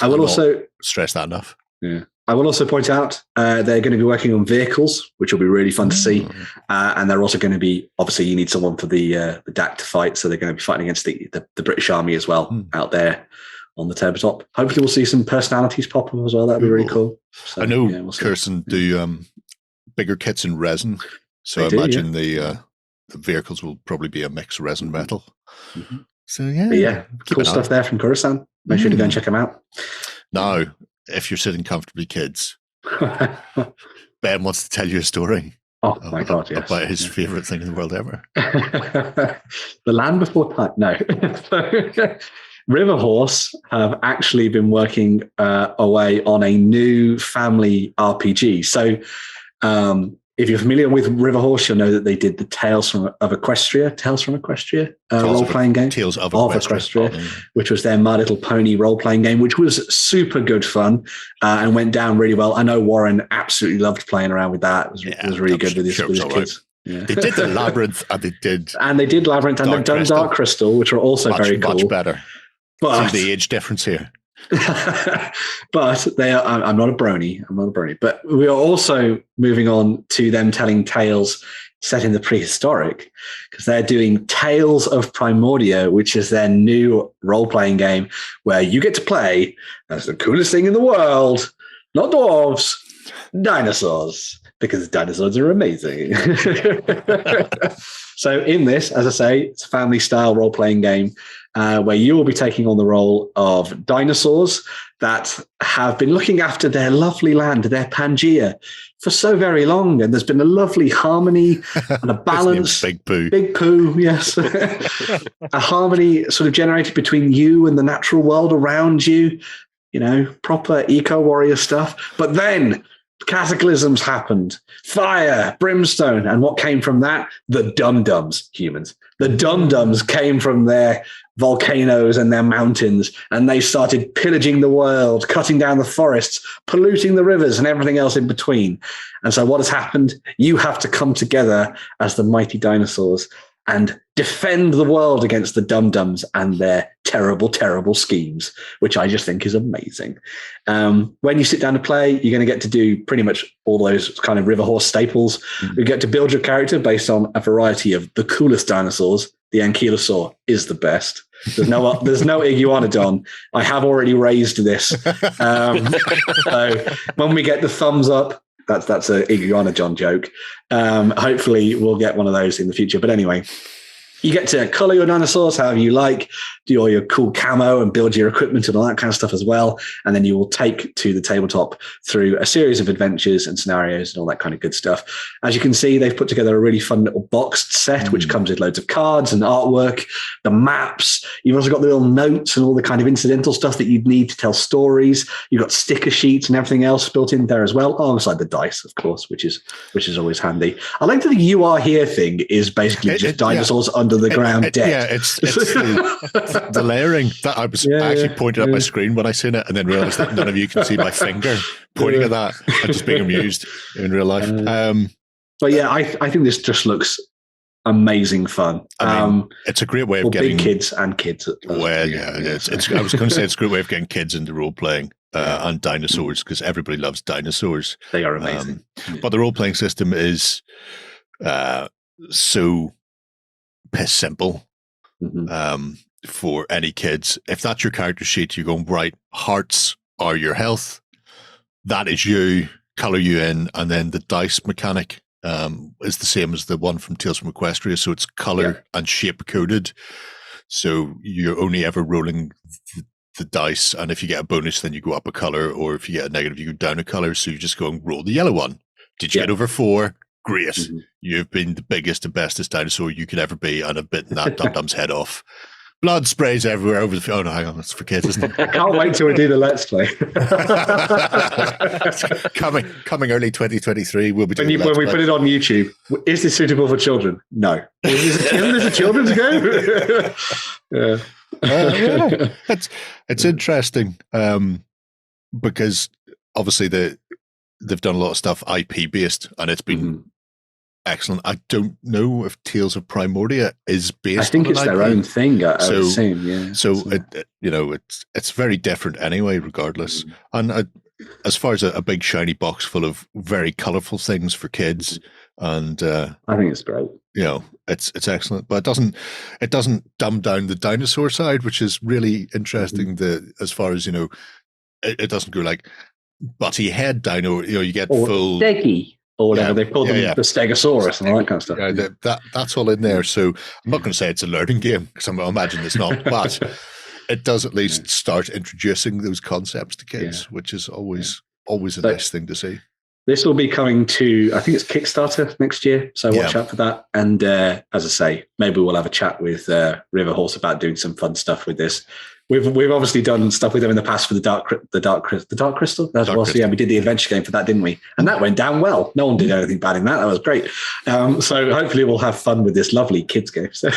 I will also stress that enough. Yeah. I will also point out they're going to be working on vehicles, which will be really fun to see. And they're also going to be, obviously, you need someone for the DAC to fight. So they're going to be fighting against the British Army as well out there on the tabletop. Hopefully, we'll see some personalities pop up as well. That'd be really cool. So, I know Khurasan do bigger kits in resin. So I imagine the vehicles will probably be a mix resin metal. Mm-hmm. So, cool stuff there from Khurasan. Make sure to go and check them out. Now, if you're sitting comfortably, kids, Ben wants to tell you a story. Oh my God, yes. About his favorite thing in the world ever. The Land Before Time. No. River Horse have actually been working away on a new family RPG. So if you're familiar with River Horse, you'll know that they did the Tales from Equestria role-playing game. Tales of Equestria, which was their My Little Pony role-playing game, which was super good fun and went down really well. I know Warren absolutely loved playing around with that. It was really good with his kids. Right. Yeah. They did the Labyrinth, and they did Labyrinth, and they've done Dark Crystal, which were also very cool. Much better. But see the age difference here. But they are, I'm not a brony, but we are also moving on to them telling tales set in the prehistoric, because they're doing Tales of Primordia, which is their new role-playing game where you get to play as the coolest thing in the world, not dwarves, dinosaurs, because dinosaurs are amazing. So in this, as I say, it's a family-style role-playing game where you will be taking on the role of dinosaurs that have been looking after their lovely land, their Pangaea, for so very long. And there's been a lovely harmony and a balance. Big Pooh. Big Pooh, yes. A harmony sort of generated between you and the natural world around you, proper eco-warrior stuff. But then cataclysms happened, fire, brimstone, and what came from that? The dum-dums, humans. The dum-dums came from their volcanoes and their mountains, and they started pillaging the world, cutting down the forests, polluting the rivers, and everything else in between. And so what has happened? You have to come together as the mighty dinosaurs and defend the world against the dum-dums and their terrible, terrible schemes, which I just think is amazing. When you sit down to play, you're going to get to do pretty much all those kind of River Horse staples. You get to build your character based on a variety of the coolest dinosaurs. The ankylosaur is the best. There's no iguanodon. I have already raised this. So when we get the thumbs up, that's a iguanodon joke. Hopefully we'll get one of those in the future. But anyway, you get to color your dinosaurs however you like, do all your cool camo and build your equipment and all that kind of stuff as well. And then you will take to the tabletop through a series of adventures and scenarios and all that kind of good stuff. As you can see, they've put together a really fun little boxed set, which comes with loads of cards and artwork, the maps. You've also got the little notes and all the kind of incidental stuff that you'd need to tell stories. You've got sticker sheets and everything else built in there as well, alongside the dice, of course, which is always handy. I like that the "you are here" thing is basically just dinosaurs under the ground dead. Yeah, it's the layering that I was actually pointing at my screen when I seen it, and then realized that none of you can see my finger pointing at that. I'm just being amused in real life. But yeah, I think this just looks amazing fun. I mean, it's a great way of getting big kids and kids. Well, yeah, it's. I was going to say it's a great way of getting kids into role playing and dinosaurs, because everybody loves dinosaurs. They are amazing. But the role playing system is so piss simple. For any kids. If that's your character sheet, you're going, right, hearts are your health. That is you, color you in, and then the dice mechanic is the same as the one from Tales from Equestria, so it's color and shape coded. So you're only ever rolling the dice, and if you get a bonus, then you go up a color, or if you get a negative, you go down a color. So you're just going, roll the yellow one. Did you get over 4? Great. You've been the biggest and bestest dinosaur you could ever be, and have bitten that dum-dum's head off. Blood sprays everywhere over the field. Oh, no, hang on. That's for kids, isn't it? I can't wait till we do the Let's Play. coming early 2023, we'll be doing when we put it on YouTube. Is this suitable for children? No. Is this a children's game? It's interesting because obviously they've done a lot of stuff IP based, and it's been Excellent. I don't know if Tales of Primordia is based. I think on it's an their IP. own thing. I would assume, yeah. So it's very different anyway, regardless. And as far as a big shiny box full of very colourful things for kids, and I think it's great. It's excellent, but it doesn't dumb down the dinosaur side, which is really interesting. As far as it doesn't go like butty head dino. You get full Steggy or whatever they call them, the Stegosaurus and all that kind of stuff. Yeah, that's all in there. So I'm not going to say it's a learning game because I imagine it's not, but it does at least start introducing those concepts to kids, which is always a nice thing to see. This will be coming to, I think it's Kickstarter next year, so watch out for that. And as I say, maybe we'll have a chat with Riverhorse about doing some fun stuff with this. We've obviously done stuff with them in the past for the Dark Crystal. Yeah, we did the adventure game for that, didn't we? And that went down well. No one did anything bad in that. That was great. So hopefully we'll have fun with this lovely kids game. So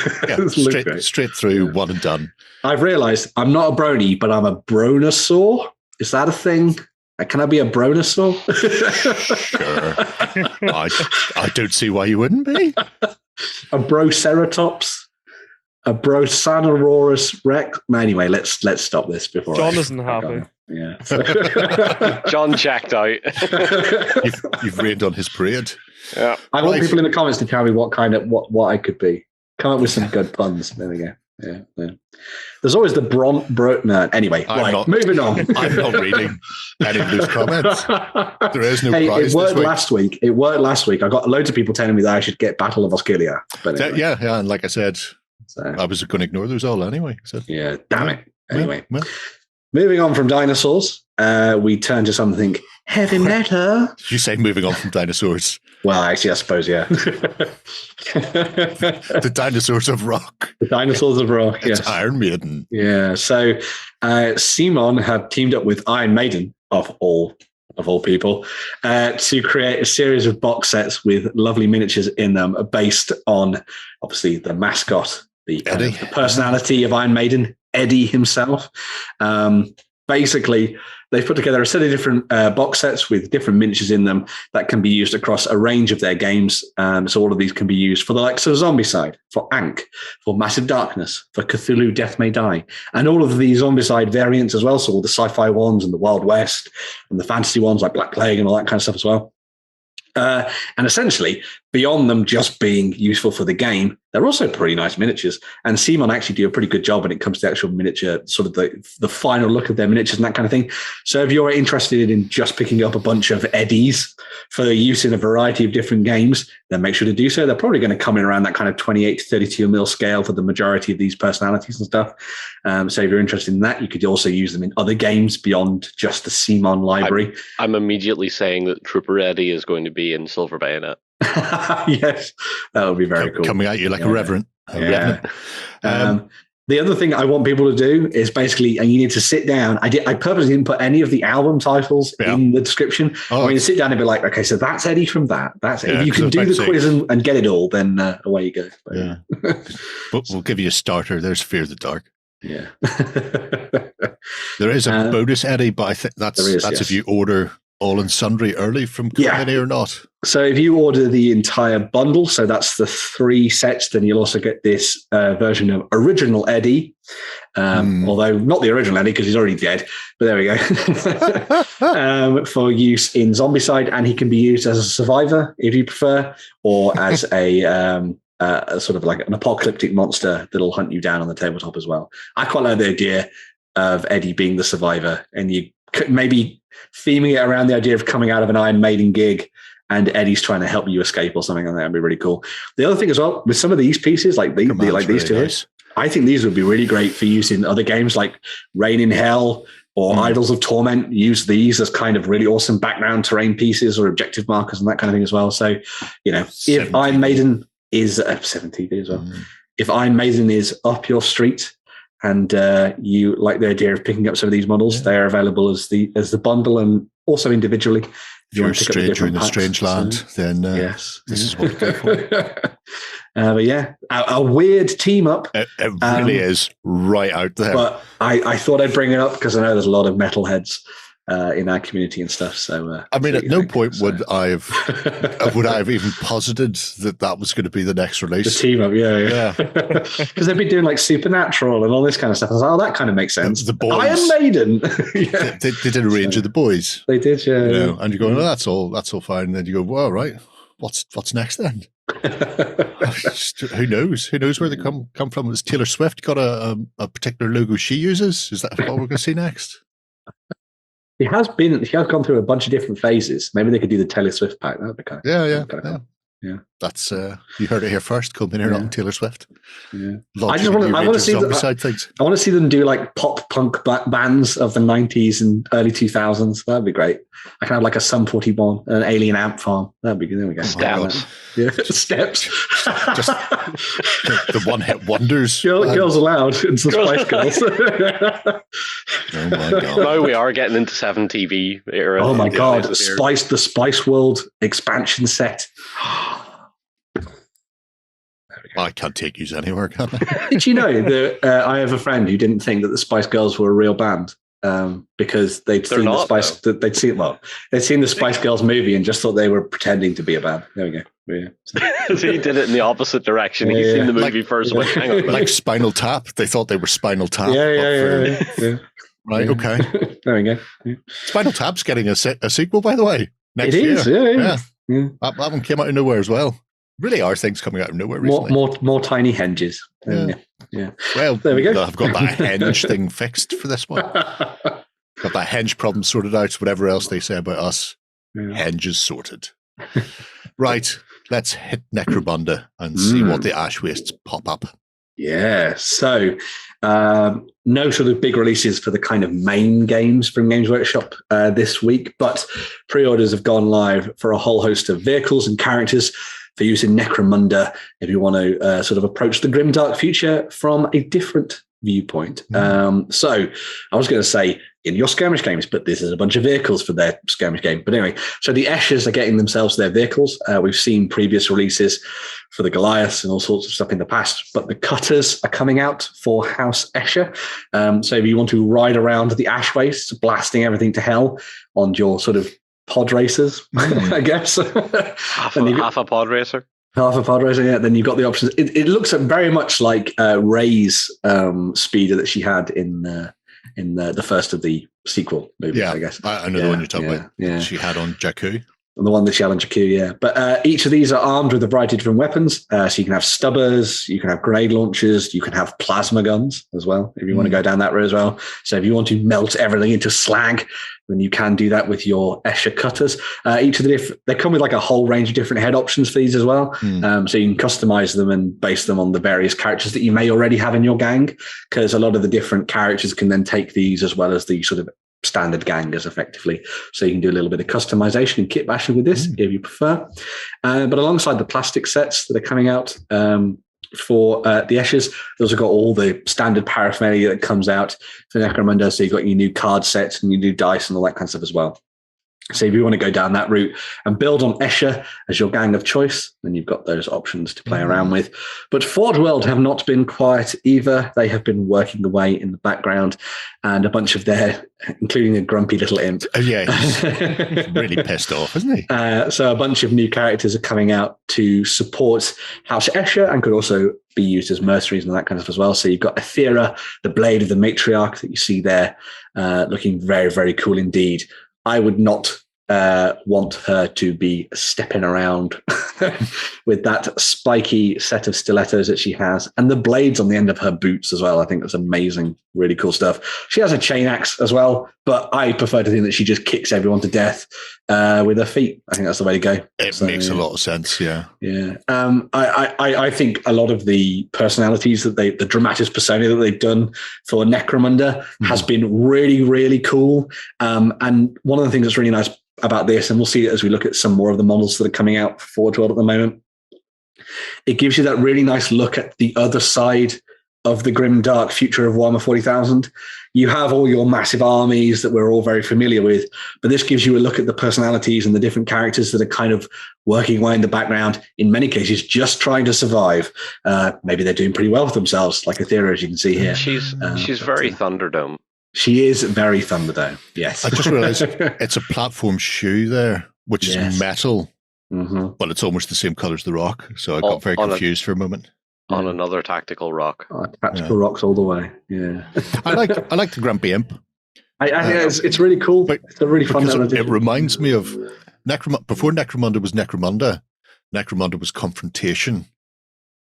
straight through, one and done. I've realised I'm not a brony, but I'm a bronosaur. Is that a thing? Can I be a bronosaur? Sure. I don't see why you wouldn't be. A broceratops. A Brosanaurus Rex. Anyway, let's stop this before John isn't happy. Yeah. John checked out. You've rained on his parade. Yeah. I want people in the comments to tell me what I could be. Come up with some good puns. There we go. Yeah. There's always the no. Anyway, moving on. I'm not reading any of those comments. There is no prize. It worked last week. I got loads of people telling me that I should get Battle of Osgiliath. But anyway. Yeah, and like I said, I was going to ignore those all anyway. So. Yeah, damn it. Anyway, moving on from dinosaurs, we turn to something heavy metal. You say moving on from dinosaurs? Well, actually, I suppose, yeah. The dinosaurs of rock. The dinosaurs of rock, yes. It's Iron Maiden. Yeah, so CMON have teamed up with Iron Maiden, of all people, to create a series of box sets with lovely miniatures in them based on, obviously, the mascot, the personality of Iron Maiden, Eddie himself. Basically, they've put together a set of different box sets with different miniatures in them that can be used across a range of their games. So all of these can be used for the likes of Zombicide, for Ankh, for Massive Darkness, for Cthulhu Death May Die, and all of the Zombicide variants as well. So all the sci-fi ones and the Wild West and the fantasy ones like Black Plague and all that kind of stuff as well. And essentially, beyond them just being useful for the game, they're also pretty nice miniatures. And CMON actually do a pretty good job when it comes to actual miniature, sort of the final look of their miniatures and that kind of thing. So if you're interested in just picking up a bunch of Eddies for use in a variety of different games, then make sure to do so. They're probably going to come in around that kind of 28 to 32 mil scale for the majority of these personalities and stuff. So if you're interested in that, you could also use them in other games beyond just the CMON library. I'm immediately saying that Trooper Eddie is going to be in Silver Bayonet. Yes, that would be very cool. Coming at you like a reverend. The other thing I want people to do is basically, and you need to sit down. I purposely didn't put any of the album titles in the description. I mean, sit down and be like, okay, so that's Eddie from that. That's it. If you can do the quiz and get it all, then away you go. Yeah. But we'll give you a starter. There's Fear the Dark. Yeah. There is a bonus Eddie, but I think that's if you order all and sundry early from company or not. So if you order the entire bundle, so that's the 3 sets, then you'll also get this version of Original Eddie, although not the original Eddie because he's already dead, but there we go, for use in Zombicide, and he can be used as a survivor if you prefer, or as a sort of like an apocalyptic monster that'll hunt you down on the tabletop as well. I quite like the idea of Eddie being the survivor, and you could maybe theming it around the idea of coming out of an Iron Maiden gig and Eddie's trying to help you escape or something like that. Would be really cool. The other thing as well, with some of these pieces, like these two, nice. I think these would be really great for use in other games like Reign in Hell or Idols of Torment. Use these as kind of really awesome background terrain pieces or objective markers and that kind of thing as well. So, if Iron Maiden is 7TV as well, if Iron Maiden is up your street, and you like the idea of picking up some of these models, they are available as the bundle and also individually. If you're a stranger in a strange land, then this is what to go for. But yeah, a weird team up. It really is right out there. But I thought I'd bring it up because I know there's a lot of metalheads in our community and stuff. So I mean, at no point would I have even posited that was going to be the next release. The team up, yeah. Because they've been doing like Supernatural and all this kind of stuff. I was like, oh, that kind of makes sense. The boys, Iron Maiden. they did a range of the boys. They did, yeah. You know, and you're going, that's all fine. And then you go, well, right, what's next then? Who knows? Who knows where they come from? Has Taylor Swift got a particular logo she uses? Is that what we're going to see next? He has gone through a bunch of different phases. Maybe they could do the Taylor Swift pack. That would be kind of cool. Yeah. That's you heard it here first. Come in here on Taylor Swift. Yeah. I want to see things. I want to see them do like pop punk bands of the 90s and early 2000s. That'd be great. I can have like a Sum 41, an Alien Amp Farm. That'd be good. There we go. Steps. Steps. Just the one-hit wonders. Girls Aloud and some Spice Girls. Oh my god! Now we are getting into 7TV era. Oh my god! The Spice World expansion set. I can't take you anywhere, can I? Did you know that I have a friend who didn't think that the Spice Girls were a real band because they'd seen the Spice Girls movie and just thought they were pretending to be a band. There we go. Yeah. So he did it in the opposite direction. He's seen the movie first. Went, hang on, like Spinal Tap. They thought they were Spinal Tap. Yeah. Right. Okay. There we go. Yeah. Spinal Tap's getting a sequel, by the way. Next year. It is. Yeah. That one came out of nowhere as well. Really are things coming out of nowhere recently. More tiny henges. Yeah. Well, there we go. I've got that henge thing fixed for this one. Got that henge problem sorted out. Whatever else they say about us, henge is sorted. Right. Let's hit Necromunda and see what the ash wastes pop up. Yeah. So, no sort of big releases for the kind of main games from Games Workshop this week, but pre-orders have gone live for a whole host of vehicles and characters for use in Necromunda if you want to sort of approach the grimdark future from a different viewpoint. So I was going to say in your skirmish games, but this is a bunch of vehicles for their skirmish game. But anyway, so the Eschers are getting themselves their vehicles. We've seen previous releases for the Goliaths and all sorts of stuff in the past, but the Cutters are coming out for House Escher. So if you want to ride around the ash wastes, blasting everything to hell on your sort of pod racers, I guess. half a pod racer. Half a pod racer, yeah. Then you've got the options. It looks very much like Rey's speeder that she had in the first of the sequel movies, I guess. I know the one you're talking about. Yeah. She had on Jakku. And the one that she had on Jakku, yeah. But each of these are armed with a variety of different weapons. So you can have stubbers, you can have grenade launchers, you can have plasma guns as well, if you want to go down that route as well. So if you want to melt everything into slag, then you can do that with your Escher Cutters. Each of they come with like a whole range of different head options for these as well. So you can customize them and base them on the various characters that you may already have in your gang, because a lot of the different characters can then take these as well as the sort of standard gangers effectively. So you can do a little bit of customization and kit bashing with this if you prefer. But alongside the plastic sets that are coming out for the Eschers, those have got all the standard paraphernalia that comes out for Necromunda. So you've got your new card sets and your new dice and all that kind of stuff as well. So if you want to go down that route and build on Escher as your gang of choice, then you've got those options to play around with. But Forge World have not been quiet either. They have been working away in the background, and a bunch of including a grumpy little imp. Oh, yeah, he's really pissed off, isn't he? So a bunch of new characters are coming out to support House Escher and could also be used as mercenaries and that kind of stuff as well. So you've got Aethera, the blade of the matriarch that you see there, looking very, very cool indeed. I would not want her to be stepping around with that spiky set of stilettos that she has and the blades on the end of her boots as well. I think that's amazing, really cool stuff. She has a chain axe as well, but I prefer to think that she just kicks everyone to death with her feet. I think that's the way to go. It makes a lot of sense, yeah. Yeah. I think a lot of the personalities that the dramatis persona that they've done for Necromunda has been really, really cool. And one of the things that's really nice about this, and we'll see it as we look at some more of the models that are coming out for Forge World at the moment, it gives you that really nice look at the other side of the grim dark future of Warhammer 40,000. You have all your massive armies that we're all very familiar with, but this gives you a look at the personalities and the different characters that are kind of working away in the background, in many cases just trying to survive. Maybe they're doing pretty well for themselves, like Aethera, as you can see here. She's very Thunderdome. She is very Thunderdome. Yes. I just realized it's a platform shoe there, which is metal, but it's almost the same color as the rock. So I got very confused for a moment. On another tactical rock. Tactical rocks all the way. Yeah. I like the Grumpy Imp. It's really cool. But it's a really fun. It reminds me of before Necromunda was Necromunda. Necromunda was Confrontation,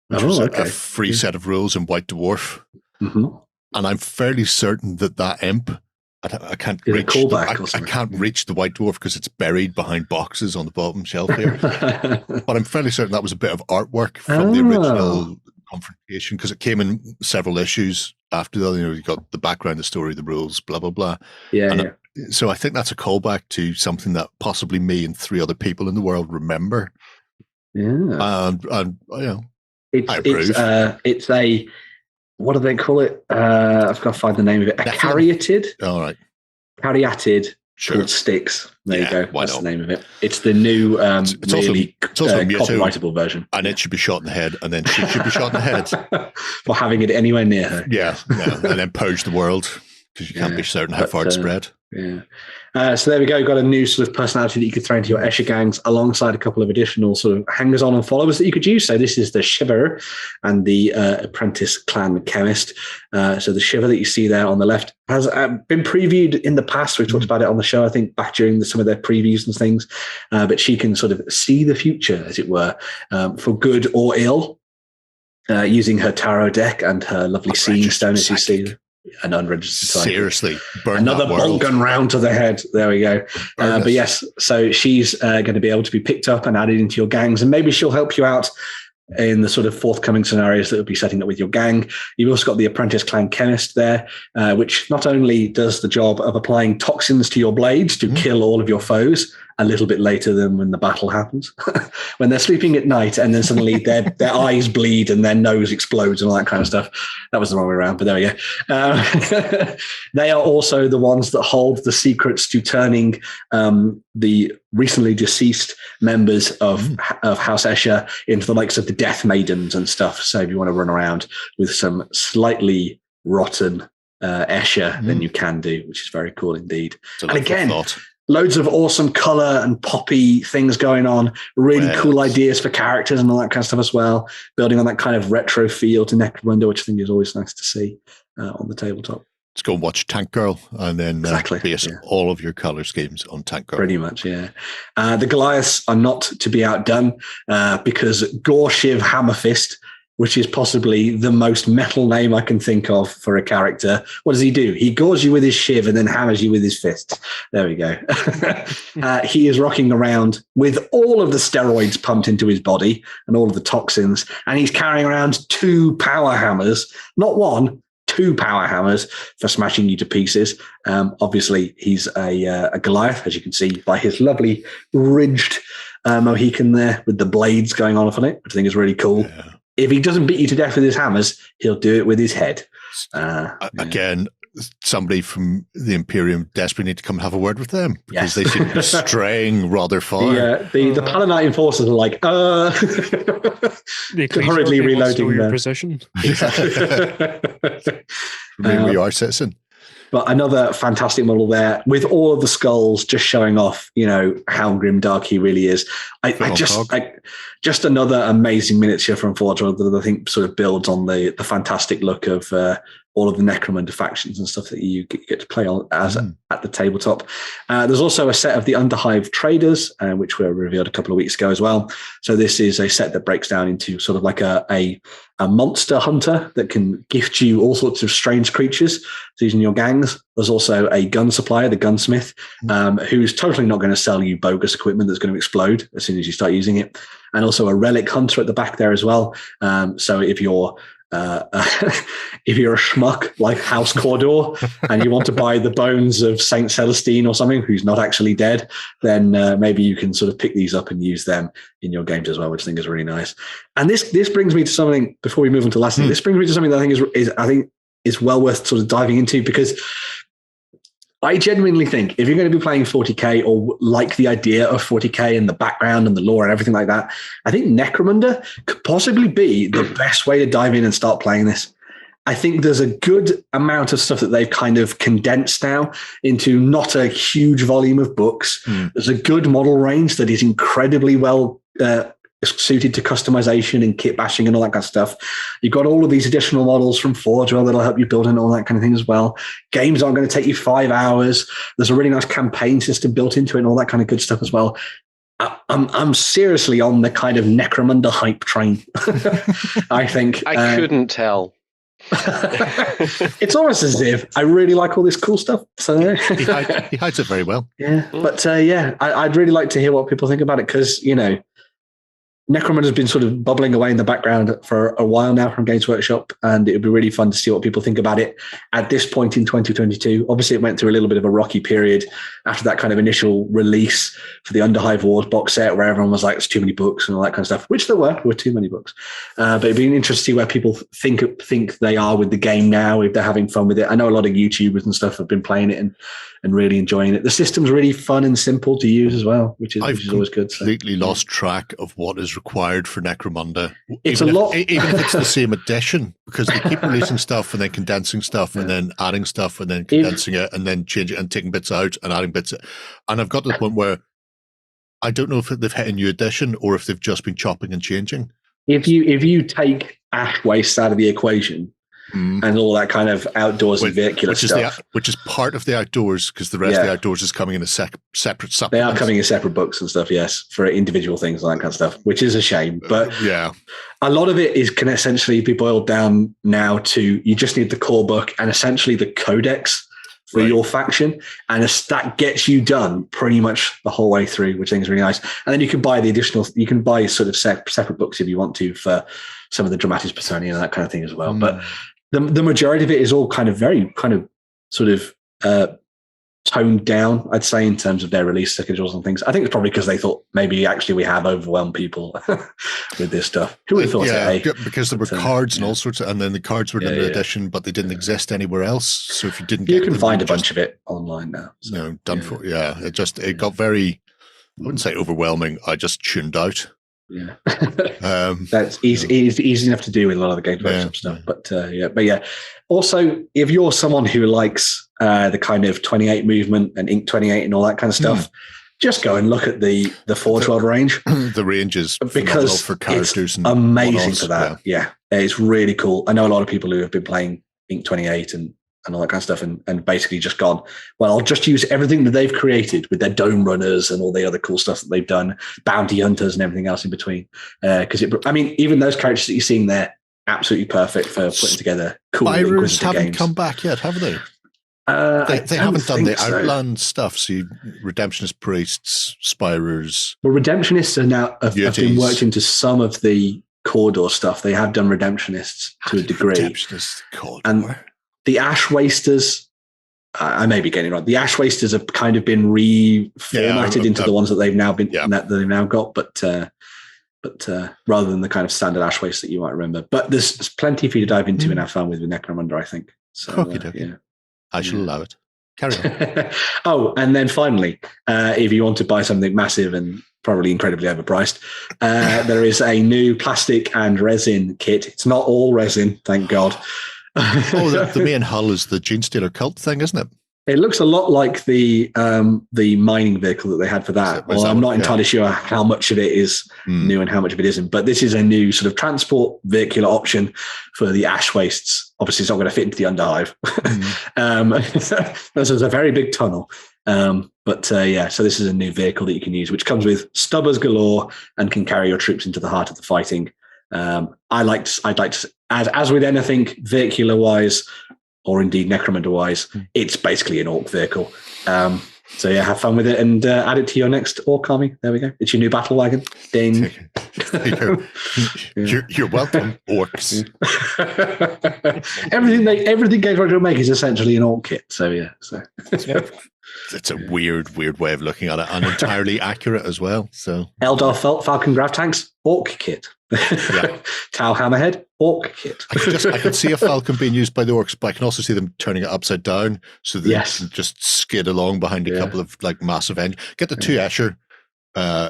which was a free set of rules in White Dwarf. And I'm fairly certain that imp, I can't reach. I can't reach the White Dwarf because it's buried behind boxes on the bottom shelf here. But I'm fairly certain that was a bit of artwork from the original Confrontation, because it came in several issues after that. You got the background, the story, the rules, blah blah blah. So I think that's a callback to something that possibly me and 3 other people in the world remember. And I approve. It's a, what do they call it? I've got to find the name of it. A caryatid. All right. Caryatid called Styx. There you go. That's the name of it. It's the new it's also copyrightable version. And it should be shot in the head, and then she should be shot in the head. For having it anywhere near her. Yeah. And then purge the world, because you can't be certain how far it spread. So there we go. Got a new sort of personality that you could throw into your Escher gangs, alongside a couple of additional sort of hangers-on and followers that you could use. So this is the Shiver and the Apprentice Clan Chemist. So the Shiver that you see there on the left has been previewed in the past. We've talked about it on the show, I think, back during some of their previews and things. But she can sort of see the future, as it were, for good or ill, using her tarot deck and her lovely seeing stone, as you see. An unregistered psychic. Seriously, another bolt gun round to the head. There we go. But yes, so she's going to be able to be picked up and added into your gangs, and maybe she'll help you out in the sort of forthcoming scenarios that will be setting up with your gang. You've also got the Apprentice Clan Chemist there, which not only does the job of applying toxins to your blades to kill all of your foes a little bit later than when the battle happens, when they're sleeping at night and then suddenly their eyes bleed and their nose explodes and all that kind of stuff. That was the wrong way around, but there we go. They are also the ones that hold the secrets to turning the recently deceased members of House Escher into the likes of the Death Maidens and stuff. So if you want to run around with some slightly rotten Escher, then you can do, which is very cool indeed. And again, loads of awesome color and poppy things going on. Really cool ideas for characters and all that kind of stuff as well. Building on that kind of retro feel to Necromunda, which I think is always nice to see on the tabletop. Let's go and watch Tank Girl, and then base all of your color schemes on Tank Girl. Pretty much, yeah. The Goliaths are not to be outdone because Gore Shiv Hammerfist, which is possibly the most metal name I can think of for a character. What does he do? He gores you with his shiv and then hammers you with his fist. There we go. He is rocking around with all of the steroids pumped into his body and all of the toxins, and he's carrying around 2 power hammers, not 1, 2 power hammers for smashing you to pieces. Obviously, he's a Goliath, as you can see by his lovely ridged Mohican there with the blades going on it, which I think is really cool. Yeah. If he doesn't beat you to death with his hammers, he'll do it with his head. Again, somebody from the Imperium desperately need to come and have a word with them, because they seem to be straying rather far. The Paladin enforcers are like, hurriedly reloading your position. Maybe you are, citizen. But another fantastic model there with all of the skulls just showing off, how grimdark he really is. Just another amazing miniature from Forge that I think sort of builds on the fantastic look of all of the Necromunda factions and stuff that you get to play on as at the tabletop. There's also a set of the Underhive Traders, which were revealed a couple of weeks ago as well. So this is a set that breaks down into sort of like a monster hunter that can gift you all sorts of strange creatures using your gangs. There's also a gun supplier, the gunsmith, who's totally not going to sell you bogus equipment that's going to explode as soon as you start using it. And also a relic hunter at the back there as well. So if you're if you're a schmuck like House Cawdor and you want to buy the bones of Saint Celestine or something who's not actually dead, then maybe you can sort of pick these up and use them in your games as well, which I think is really nice. And this brings me to something before we move on to last thing. This brings me to something that I think is well worth sort of diving into, because I genuinely think if you're going to be playing 40K or like the idea of 40K and the background and the lore and everything like that, I think Necromunda could possibly be the best way to dive in and start playing this. I think there's a good amount of stuff that they've kind of condensed now into not a huge volume of books. There's a good model range that is incredibly well suited to customization and kit bashing and all that kind of stuff. You've got all of these additional models from Forge that'll help you build and all that kind of thing as well. Games aren't going to take you 5 hours. There's a really nice campaign system built into it and all that kind of good stuff as well. I'm seriously on the kind of Necromunda hype train. I think I couldn't tell. It's almost as if I really like all this cool stuff. So he hides it very well. Yeah, but I'd really like to hear what people think about it because Necromunda has been sort of bubbling away in the background for a while now from Games Workshop, and it would be really fun to see what people think about it at this point in 2022. Obviously, it went through a little bit of a rocky period after that kind of initial release for the Underhive Wars box set, where everyone was like, "It's too many books" and all that kind of stuff, which there were too many books. But it'd be interesting to see where people think they are with the game now, if they're having fun with it. I know a lot of YouTubers and stuff have been playing it and really enjoying it. The system's really fun and simple to use as well, which is always good. I've completely lost track of what is required for Necromunda. It's even a lot. Even if it's the same edition, because they keep releasing stuff and then condensing stuff and then adding stuff and then condensing it and then changing it and taking bits out and adding bits. And I've got to the point where I don't know if they've hit a new edition or if they've just been chopping and changing. If you take Ash Waste out of the equation, and all that kind of outdoors and vehicular stuff. Which is part of the outdoors, because the rest of the outdoors is coming in a separate supplement. They are coming in separate books and stuff, yes, for individual things and that kind of stuff, which is a shame. But a lot of it can essentially be boiled down now to you just need the core book and essentially the codex for your faction, and that gets you done pretty much the whole way through, which I think is really nice. And then you can buy you can buy sort of separate books if you want to for some of the Dramatis Personae and that kind of thing as well. But the majority of it is all kind of very kind of sort of toned down, I'd say, in terms of their release schedules and things. I think it's probably because they thought maybe actually we have overwhelmed people with this stuff. Who would have thought that? Because there were cards and all sorts of, and then the cards were limited edition, but they didn't exist anywhere else. So if you didn't, you can find a bunch of it online now. So, for. It got very, I wouldn't say overwhelming. I just tuned out. Yeah, that's easy enough to do with a lot of the Games Workshop stuff. But also, if you're someone who likes the kind of 28 movement and Ink 28 and all that kind of stuff, just go and look at the Forge World range. The range is because for characters, it's amazing for that. Yeah, it's really cool. I know a lot of people who have been playing Ink 28 and all that kind of stuff, and basically just gone, well, I'll just use everything that they've created with their dome runners and all the other cool stuff that they've done, bounty hunters and everything else in between. Because even those characters that you're seeing there, absolutely perfect for putting together cool Spirers haven't games. Come back yet, have they? They haven't done the Outland stuff. So Redemptionist Priests, Spirers. Well, Redemptionists are now have been worked into some of the Cawdor stuff. They have done Redemptionists to a degree. Redemptionist Cawdor. And the Ash Wasters, I may be getting it wrong. The Ash Wasters have kind of been reformatted into the ones that they've now that they've now got, but rather than the kind of standard Ash Waste that you might remember. But there's plenty for you to dive into and have fun with Necromunda, I think. So I shall allow it. Carry on. Oh, and then finally, if you want to buy something massive and probably incredibly overpriced, there is a new plastic and resin kit. It's not all resin, thank God. The main hull is the Gene Stealer cult thing, isn't it? It looks a lot like the mining vehicle that they had for that. Well, I'm not entirely sure how much of it is new and how much of it isn't. But this is a new sort of transport vehicular option for the Ash Wastes. Obviously, it's not going to fit into the Underhive. This is a very big tunnel. So this is a new vehicle that you can use, which comes with stubbers galore and can carry your troops into the heart of the fighting. I'd like to, as with anything vehicular wise, or indeed Necromunda wise, it's basically an orc vehicle. Have fun with it and add it to your next orc army. There we go. It's your new battle wagon. Ding. You're welcome, orcs. Everything Games Workshop make is essentially an orc kit. It's a weird way of looking at it, and entirely accurate as well. So Eldar Falcon Grav Tanks, orc kit. Tau Hammerhead, orc kit. I could see a Falcon being used by the orcs, but I can also see them turning it upside down so they can just skid along behind a couple of like massive engines. Get the two Escher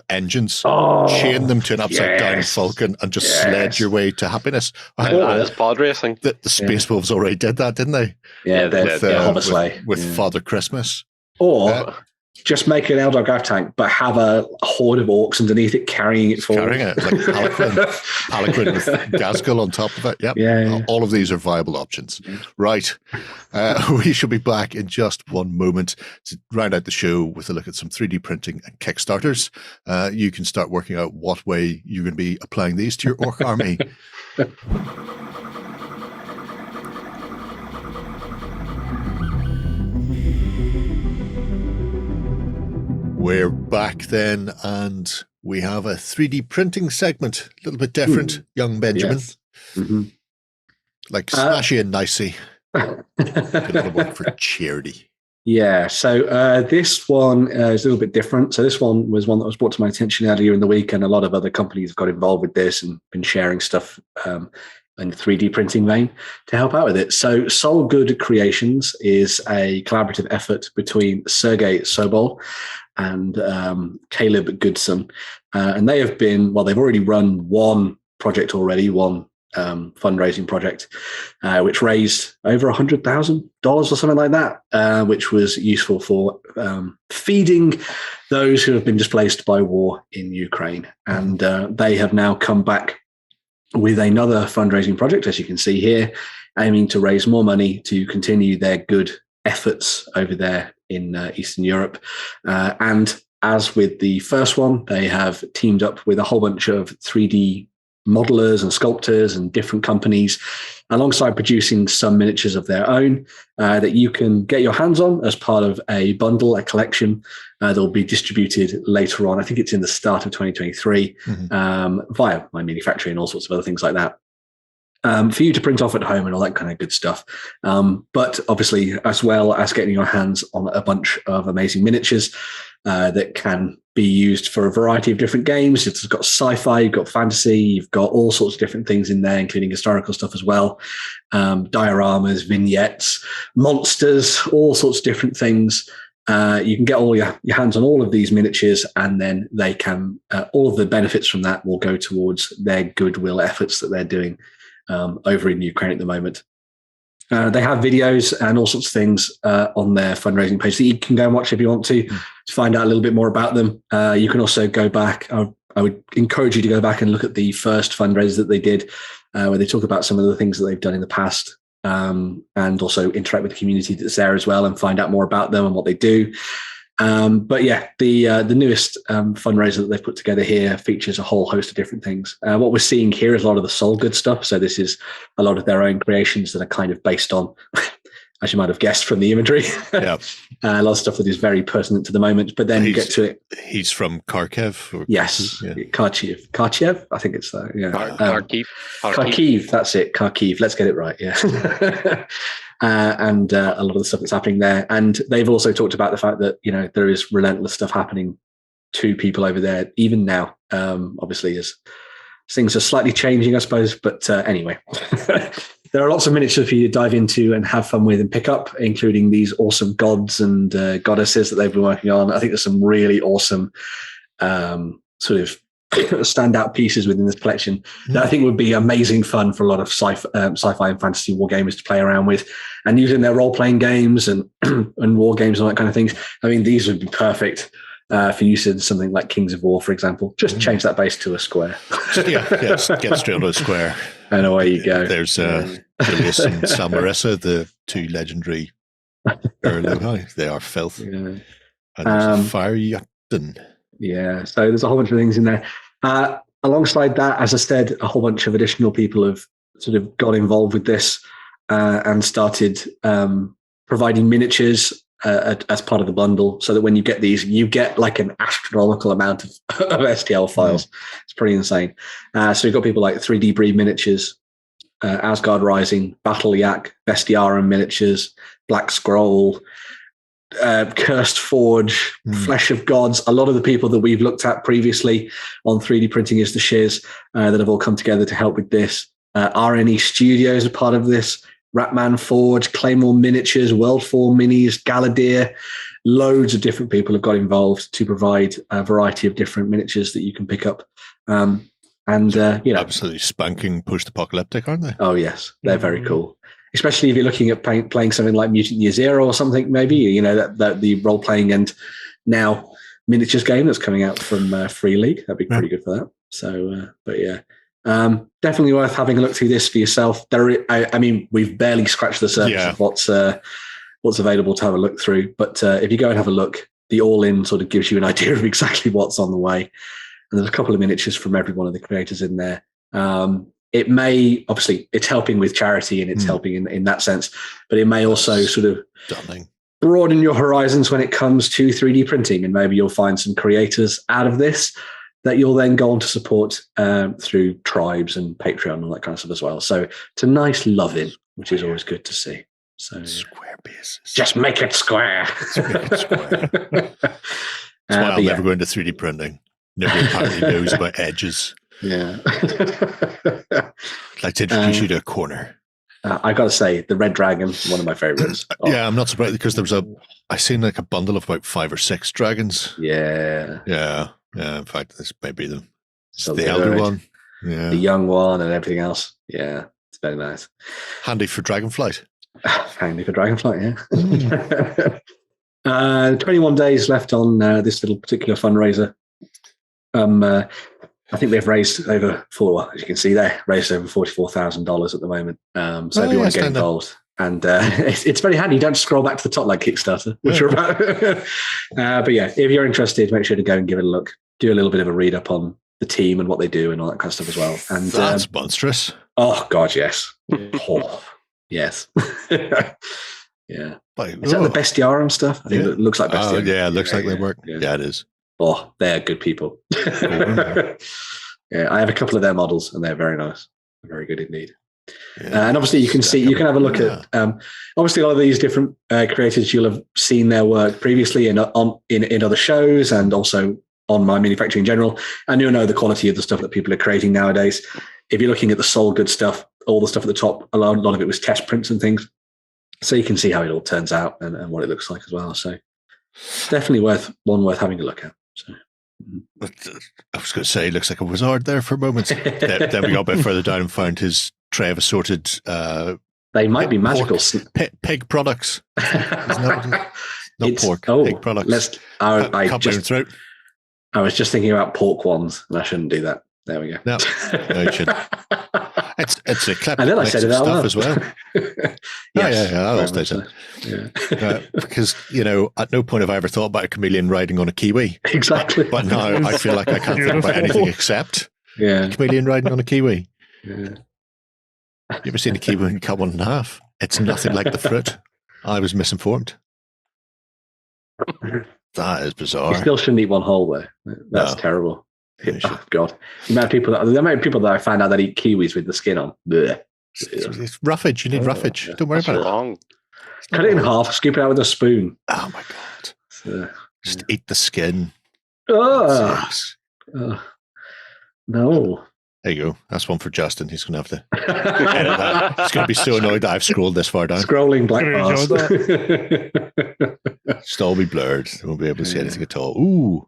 engines, chain them to an upside down falcon, and just sled your way to happiness. That's pod racing. The Space Wolves already did that, didn't they? Yeah, they with Father Christmas. Or just make an Eldar Grav tank, but have a horde of orcs underneath it carrying it forward. Carrying it, like Palanquin with Gazgul on top of it. Yep. Yeah. All of these are viable options. Right. We shall be back in just one moment to round out the show with a look at some 3D printing and Kickstarters. You can start working out what way you're going to be applying these to your orc army. We're back then, and we have a 3D printing segment, a little bit different, young Benjamin. Yes. Mm-hmm. Like smashy and nicey. Did a lot of work for charity. Yeah, so this one is a little bit different. So this one was one that was brought to my attention earlier in the week, and a lot of other companies have got involved with this and been sharing stuff in the 3D printing vein to help out with it. So SolGood Creations is a collaborative effort between Sergey Sobol and Caleb Goodson. And they have been, they've already run one project already, one fundraising project, which raised over $100,000 or something like that, which was useful for feeding those who have been displaced by war in Ukraine. And they have now come back with another fundraising project, as you can see here, aiming to raise more money to continue their good efforts over there in Eastern Europe. And as with the first one, they have teamed up with a whole bunch of 3D modelers and sculptors and different companies, alongside producing some miniatures of their own that you can get your hands on as part of a bundle, a collection that will be distributed later on. I think it's in the start of 2023 via my manufacturing and all sorts of other things like that. For you to print off at home and all that kind of good stuff. But obviously, as well as getting your hands on a bunch of amazing miniatures that can be used for a variety of different games. It's got sci-fi, you've got fantasy, you've got all sorts of different things in there, including historical stuff as well. Dioramas, vignettes, monsters, all sorts of different things. You can get all your hands on all of these miniatures, and then they can, all of the benefits from that will go towards their goodwill efforts that they're doing over in Ukraine at the moment. They have videos and all sorts of things on their fundraising page that you can go and watch if you want to find out a little bit more about them. You can also go back. I would encourage you to go back and look at the first fundraiser that they did, where they talk about some of the things that they've done in the past, and also interact with the community that's there as well and find out more about them and what they do. But yeah, the newest fundraiser that they've put together here features a whole host of different things. What we're seeing here is a lot of the SolGood stuff. So this is a lot of their own creations that are kind of based on, as you might have guessed from the imagery, a lot of stuff that is very pertinent to the moment. But then you get to it. He's from Kharkiv? Yes, Kharkiv. I think it's that. Yeah, Kharkiv. That's it. Kharkiv. Let's get it right. Yeah. And a lot of the stuff that's happening there. And they've also talked about the fact that, there is relentless stuff happening to people over there, even now, obviously, as things are slightly changing, I suppose. But anyway, there are lots of miniatures for you to dive into and have fun with and pick up, including these awesome gods and goddesses that they've been working on. I think there's some really awesome sort of standout pieces within this collection that I think would be amazing fun for a lot of sci-fi and fantasy war gamers to play around with, and using their role-playing games and war games and all that kind of things. I mean, these would be perfect for use in something like Kings of War, for example. Just change that base to a square. Get straight onto a square. And away you go. There's Julius and Samarissa, the two legendary Erlohi. They are filth. Yeah. And there's a Fire Yachtin. Yeah, so there's a whole bunch of things in there. Alongside that, as I said, a whole bunch of additional people have sort of got involved with this and started providing miniatures as part of the bundle, so that when you get these, you get like an astronomical amount of STL files. It's pretty insane. So you've got people like 3D Breed Miniatures, Asgard Rising, Battle Yak, Bestiarum Miniatures, Black Scroll, Cursed Forge, Flesh of Gods. A lot of the people that we've looked at previously on 3D Printing is the Shiz that have all come together to help with this. RNE Studios are part of this. Ratman Forge, Claymore Miniatures, Worldfall Minis, Galadir. Loads of different people have got involved to provide a variety of different miniatures that you can pick up. Absolutely spanking post-apocalyptic, aren't they? Oh, yes. They're very cool. Especially if you're looking at playing something like Mutant Year Zero or something, maybe, that the role-playing and now miniatures game that's coming out from Free League. That'd be pretty good for that. So, definitely worth having a look through this for yourself. We've barely scratched the surface of what's available to have a look through. But if you go and have a look, the all-in sort of gives you an idea of exactly what's on the way. And there's a couple of miniatures from every one of the creators in there. It may, obviously, it's helping with charity and it's helping in that sense, but it may also sort of broaden your horizons when it comes to 3D printing. And maybe you'll find some creators out of this that you'll then go on to support through tribes and Patreon and all that kind of stuff as well. So it's a nice love-in, which is always good to see. So square bases. Just make it square. That's why I'll never go into 3D printing. Nobody apparently knows about edges. Yeah. I'd like to introduce you to a corner. I got to say, the Red Dragon, one of my favorites. Yeah, I'm not surprised because I seen like a bundle of about 5 or 6 dragons. Yeah. Yeah. In fact, this may be the So elder one. Yeah. The young one and everything else. Yeah. It's very nice. Handy for Dragonflight. Handy for Dragonflight, yeah. 21 days left on this little particular fundraiser. I think they've raised over as you can see there, raised over $44,000 at the moment. So if you want to get involved, and it's very handy. You don't scroll back to the top like Kickstarter, which are about. But yeah, if you're interested, make sure to go and give it a look. Do a little bit of a read up on the team and what they do and all that kind of stuff as well. And that's monstrous. Oh God, yes. Yes. Yeah. Is that the Bestiara and stuff? I think it looks like Bestiara. Yeah, it looks like they work. Yeah, it is. Oh, they're good people. Yeah, I have a couple of their models and they're very nice. Very good indeed. Yeah, and obviously you can have a look at obviously a lot of these different creators, you'll have seen their work previously in other shows and also on My Manufacturing in general, and you'll know the quality of the stuff that people are creating nowadays. If you're looking at the SolGood stuff, all the stuff at the top, a lot of it was test prints and things, so you can see how it all turns out and what it looks like as well. So definitely worth having a look at. So. But, I was going to say, he looks like a wizard there for a moment. Then we got a bit further down and found his tray of assorted. They might be magical pig products. Not pork. Pig products. I was just thinking about pork ones, and I shouldn't do that. There we go. No, you shouldn't. It's eclectic. And then I said it out loud as well. Yes, I always say so. Yeah. Because at no point have I ever thought about a chameleon riding on a kiwi. Exactly. But now I feel like I can't think about anything except a chameleon riding on a kiwi. Yeah. You ever seen a kiwi and cut one in half? It's nothing like the fruit. I was misinformed. That is bizarre. You still shouldn't eat one whole though. That's terrible. Oh God! The amount of people that I found out that eat kiwis with the skin on. It's roughage. You need roughage. Don't worry about it. Cut it in half. Scoop it out with a spoon. Oh my God! Just eat the skin. No. There you go. That's one for Justin. He's going to have to edit that. He's going to be so annoyed that I've scrolled this far down. Scrolling black bars. Just all be blurred. They won't be able to see anything at all. Ooh.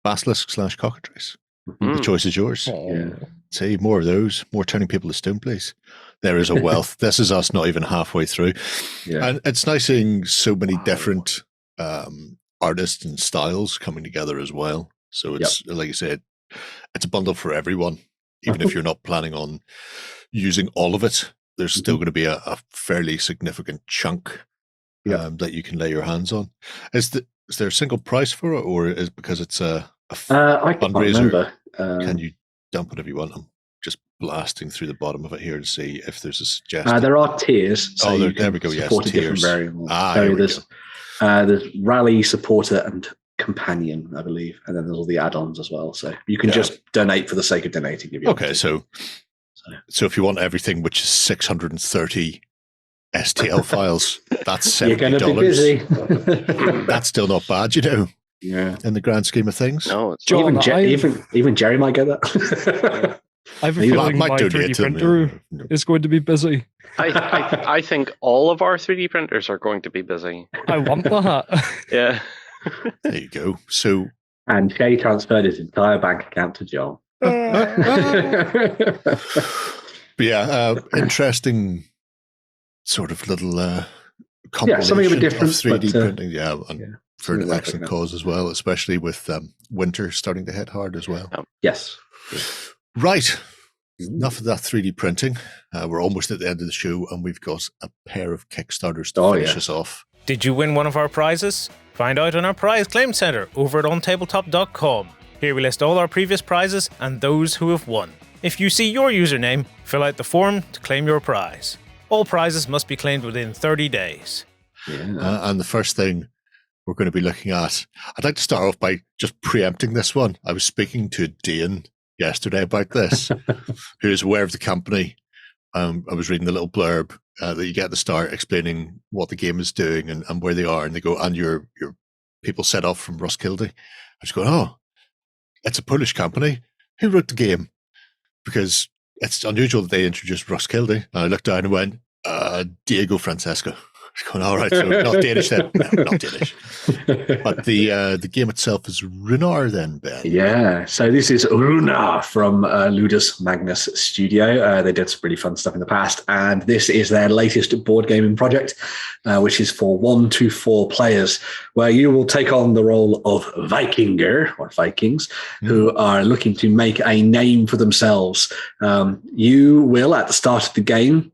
Basilisk/cockatrice. The choice is yours. See, more of those. More turning people to stone, please. There is a wealth. This is us not even halfway through. Yeah. And it's nice seeing so many different artists and styles coming together as well. So it's, like you said, it's a bundle for everyone. Even if you're not planning on using all of it, there's still going to be a fairly significant chunk that you can lay your hands on. Is there a single price for it, or is because it's a I can't remember. Can you dump whatever you want? I'm just blasting through the bottom of it here to see if there's a suggestion. There are tiers. So there we go. Yes, tiers. There's rally, supporter, and companion, I believe, and then there's all the add-ons as well. So you can just donate for the sake of donating. If you want to. So if you want everything, which is 630 STL files, that's $70. You're going to be busy. That's still not bad, Yeah. In the grand scheme of things. No, it's even Jerry might get that. I have a feeling my donate 3D to them, printer yeah. is going to be busy. I think all of our 3D printers are going to be busy. I want that. Yeah. There you go. So, And Shay transferred his entire bank account to John. Interesting sort of little compilation something a bit different, of 3D but, printing. And for an excellent cause as well, especially with winter starting to hit hard as well. Yes. Right. Enough of that 3D printing. We're almost at the end of the show, and we've got a pair of Kickstarters to finish us off. Did you win one of our prizes? Find out on our prize claim center over at OnTableTop.com. Here we list all our previous prizes and those who have won. If you see your username, fill out the form to claim your prize. All prizes must be claimed within 30 days. And the first thing we're going to be looking at, I'd like to start off by just preempting this one. I was speaking to Dane yesterday about this, who is aware of the company. I was reading the little blurb that you get at the start explaining what the game is doing and where they are, and they go, and your people set off from Roskilde. I was going, oh, it's a Polish company. Who wrote the game? Because it's unusual that they introduced Roskilde. And I looked down and went, Diego Francesco. Going, all right, so not Danish then. No, not Danish. But the game itself is Runar then, Ben. Yeah, so this is Runar from Ludus Magnus Studio. They did some really fun stuff in the past, and this is their latest board gaming project, which is for 1 to 4 players, where you will take on the role of Vikinger, or Vikings, who are looking to make a name for themselves. You will, at the start of the game,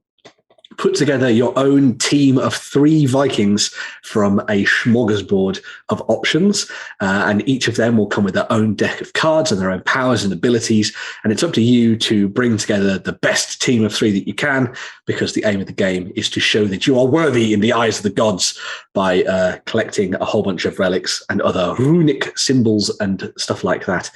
put together your own team of 3 Vikings from a smorgasbord of options, and each of them will come with their own deck of cards and their own powers and abilities, and it's up to you to bring together the best team of 3 that you can, because the aim of the game is to show that you are worthy in the eyes of the gods by collecting a whole bunch of relics and other runic symbols and stuff like that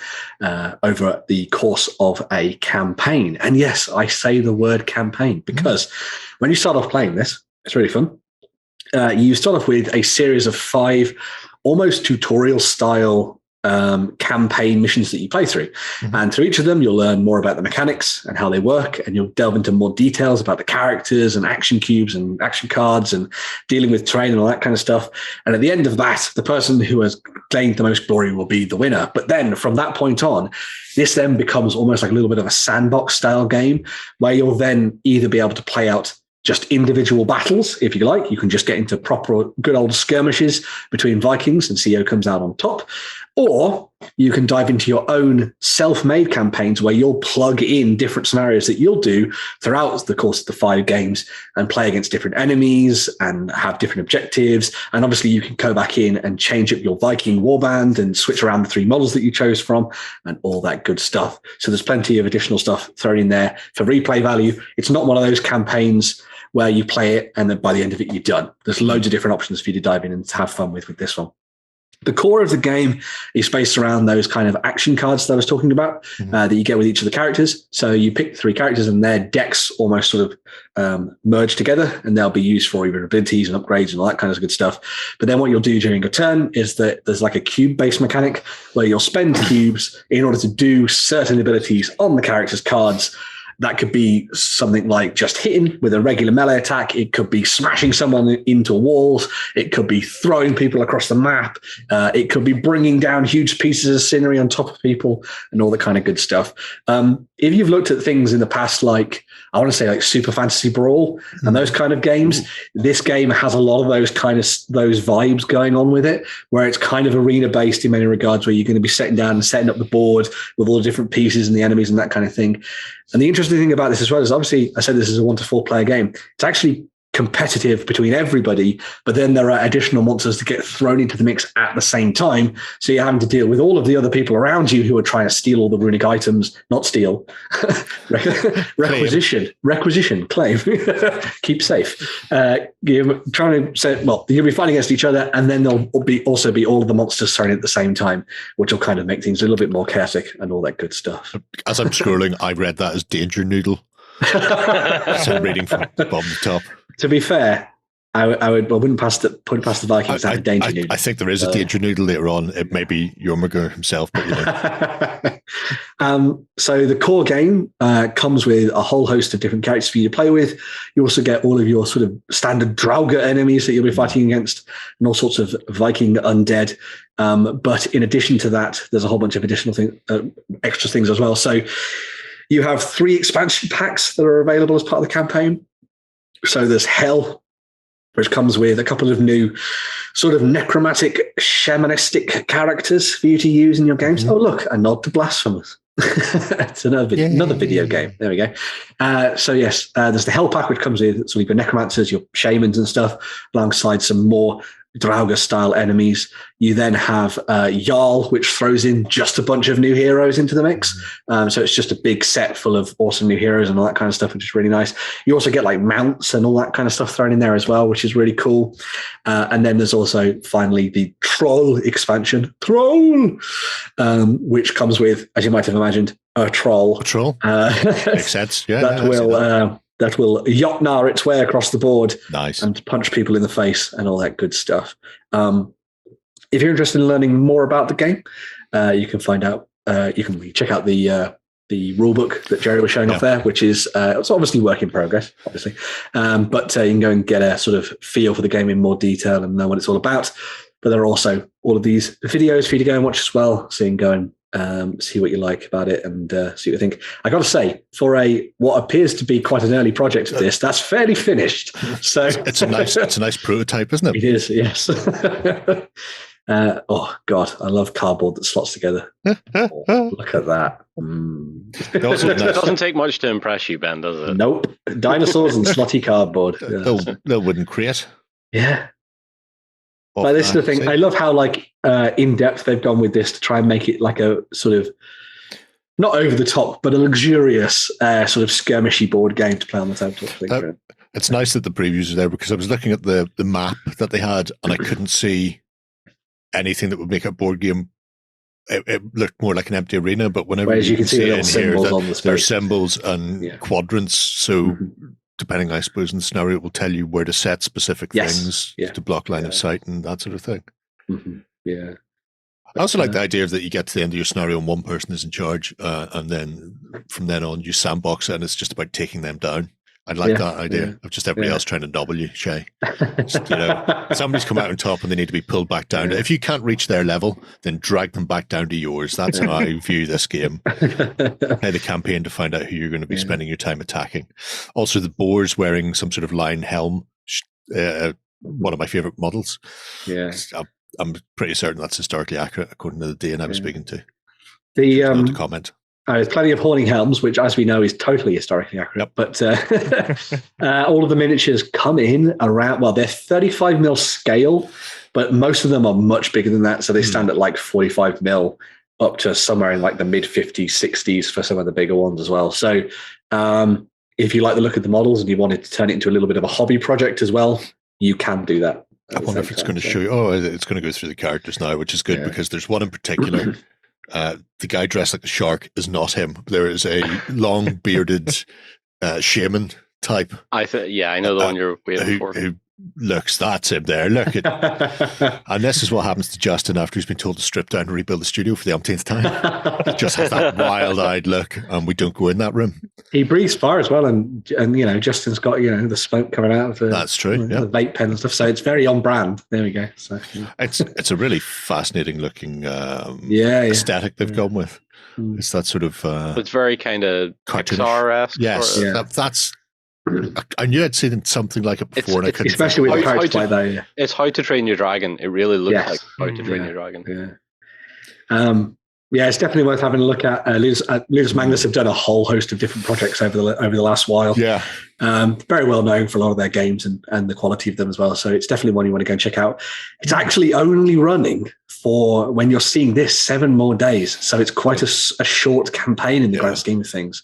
over the course of a campaign. And yes, I say the word campaign because when you start off playing this, it's really fun. You start off with a series of 5 almost tutorial style campaign missions that you play through. And through each of them, you'll learn more about the mechanics and how they work, and you'll delve into more details about the characters and action cubes and action cards and dealing with terrain and all that kind of stuff. And at the end of that, the person who has gained the most glory will be the winner. But then from that point on, this then becomes almost like a little bit of a sandbox style game, where you'll then either be able to play out just individual battles, if you like. You can just get into proper good old skirmishes between Vikings and see who comes out on top. Or you can dive into your own self-made campaigns where you'll plug in different scenarios that you'll do throughout the course of the 5 games and play against different enemies and have different objectives. And obviously you can go back in and change up your Viking warband and switch around the 3 models that you chose from and all that good stuff. So there's plenty of additional stuff thrown in there for replay value. It's not one of those campaigns where you play it and then by the end of it, you're done. There's loads of different options for you to dive in and to have fun with this one. The core of the game is based around those kind of action cards that I was talking about that you get with each of the characters. So you pick 3 characters and their decks almost sort of merge together, and they'll be used for either abilities and upgrades and all that kind of good stuff. But then what you'll do during a turn is that there's like a cube-based mechanic where you'll spend cubes in order to do certain abilities on the character's cards. That could be something like just hitting with a regular melee attack. It could be smashing someone into walls. It could be throwing people across the map. It could be bringing down huge pieces of scenery on top of people and all that kind of good stuff. If you've looked at things in the past, like I want to say like Super Fantasy Brawl and those kind of games, this game has a lot of those vibes going on with it, where it's kind of arena based in many regards, where you're going to be setting down and setting up the board with all the different pieces and the enemies and that kind of thing. And the interesting thing about this as well is, obviously, I said this is a 1 to 4 player game. It's actually competitive between everybody, but then there are additional monsters to get thrown into the mix at the same time. So you're having to deal with all of the other people around you who are trying to steal all the runic items, not steal, requisition, claim, keep safe. You're trying to say, well, you'll be fighting against each other, and then there'll also be all of the monsters thrown at the same time, which will kind of make things a little bit more chaotic and all that good stuff. As I'm scrolling, I read that as Danger Noodle. So I'm reading from the bottom to top. To be fair, I wouldn't put it past the Vikings to have a danger noodle. I think there is a danger noodle later on. It may be Jormungandr himself, but So the core game comes with a whole host of different characters for you to play with. You also get all of your sort of standard Draugr enemies that you'll be fighting against, and all sorts of Viking undead. But in addition to that, there's a whole bunch of additional extra things as well. So you have 3 expansion packs that are available as part of the campaign. So there's Hell, which comes with a couple of new sort of necromantic, shamanistic characters for you to use in your games. Oh, look, a nod to Blasphemous. It's another video game. There we go. So yes, there's the Hell Pack, which comes with sort of your necromancers, your shamans and stuff, alongside some more Draugr-style enemies. You then have Jarl, which throws in just a bunch of new heroes into the mix. So it's just a big set full of awesome new heroes and all that kind of stuff, which is really nice. You also get like mounts and all that kind of stuff thrown in there as well, which is really cool. And then there's also finally the Troll expansion, which comes with, as you might have imagined, a troll. A troll? Makes sense. Yeah. That will Jotnar its way across the board. Nice. And punch people in the face and all that good stuff. If you're interested in learning more about the game, you can find out. You can check out the rule book that Jerry was showing off there, which is it's obviously work in progress, obviously. But you can go and get a sort of feel for the game in more detail and know what it's all about. But there are also all of these videos for you to go and watch as well, so you can go and see what you like about it and see what you think. I got to say, for what appears to be quite an early project of this, that's fairly finished. So it's a nice prototype, isn't it? It is, yes. Oh God, I love cardboard that slots together. Look at that. It doesn't take much to impress you, Ben, does it? Nope. Dinosaurs and slotty cardboard. Little wooden crate. Yeah. But this is the thing. I love how in depth they've gone with this to try and make it like a sort of not over the top, but a luxurious sort of skirmishy board game to play on the tabletop. It's nice that the previews are there, because I was looking at the map that they had and I couldn't see anything that would make a board game. It looked more like an empty arena, but whenever you can see it in here, there are symbols and quadrants. So depending, I suppose, in the scenario, it will tell you where to set specific things to block line of sight and that sort of thing. Mm-hmm. Yeah. I also like the idea that you get to the end of your scenario and one person is in charge, and then from then on you sandbox it and it's just about taking them down. I like that idea of just everybody else trying to double you, Shay. Somebody's come out on top and they need to be pulled back down. If you can't reach their level, then drag them back down to yours. That's how I view this game. Play the campaign to find out who you're going to be spending your time attacking. Also, the boar's wearing some sort of lion helm. One of my favorite models. Yeah. I'm pretty certain that's historically accurate, according to the DN I was speaking to. The comment. There's plenty of Horning helms, which, as we know, is totally historically accurate. But all of the miniatures come in around, they're 35 mil scale, but most of them are much bigger than that. So they stand at like 45 mil up to somewhere in like the mid 50s, 60s for some of the bigger ones as well. So if you like the look of the models and you wanted to turn it into a little bit of a hobby project as well, you can do that. I wonder if it's going to show you. Oh, it's going to go through the characters now, which is good because there's one in particular. The guy dressed like a shark is not him. There is a long bearded shaman type. I know the one you're waiting for. Who looks, that's him there. Look at, and this is what happens to Justin after he's been told to strip down and rebuild the studio for the umpteenth time. He just has that wild-eyed look, and we don't go in that room. He breathes fire as well, and Justin's got the smoke coming out of the, that's true, the vape pen and stuff. So it's very on brand. There we go. So it's a really fascinating looking aesthetic they've gone with. It's that sort of it's very kind of Pixar-esque. Yes, that's. I knew I'd seen something like it before, and I couldn't. Especially with characters like that. Yeah. It's How to Train Your Dragon. It really looks like How to Train Your Dragon. Yeah. It's definitely worth having a look at. Ludus Magnus have done a whole host of different projects over the last while. Yeah, very well known for a lot of their games and the quality of them as well. So it's definitely one you want to go and check out. It's actually only running for, when you're seeing this, 7 more days. So it's quite a short campaign in the grand scheme of things.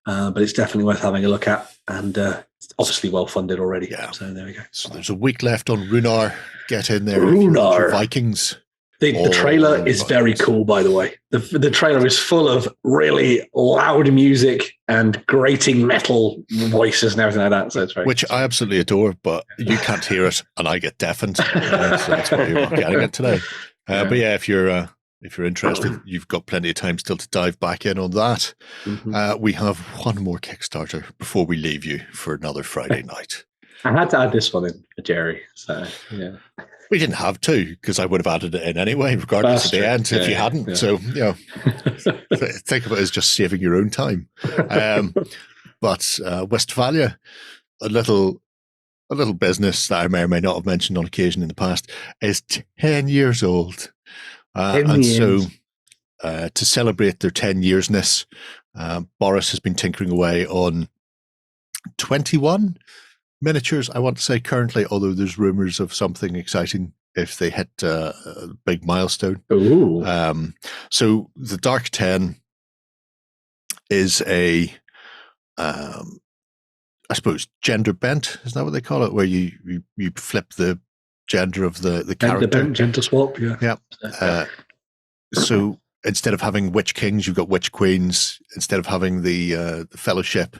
But it's definitely worth having a look at, and it's obviously well funded already. Yeah. So there we go. So there's a week left on Runar. Get in there. Runar Vikings. The trailer is very cool, by the way. The trailer is full of really loud music and grating metal voices and everything like that. So it's very Which I absolutely adore, but you can't hear it, and I get deafened. So that's why you're not getting it today. But yeah, if you're interested, you've got plenty of time still to dive back in on that. Mm-hmm. We have one more Kickstarter before we leave you for another Friday night. I had to add this one in for Jerry. So yeah. We didn't have to, because I would have added it in anyway, regardless of the end, if you hadn't. Yeah. So, think of it as just saving your own time. But Westfalia, a little business that I may or may not have mentioned on occasion in the past, is 10 years old. And so to celebrate their 10 yearsness, Boris has been tinkering away on 21 miniatures, I want to say currently, although there's rumors of something exciting if they hit a big milestone. Ooh. So the Dark 10 is a, I suppose, gender bent. Isn't that what they call it? Where you flip the gender of the character. Gender swap, yeah. Yeah. So instead of having witch kings, you've got witch queens. Instead of having the fellowship,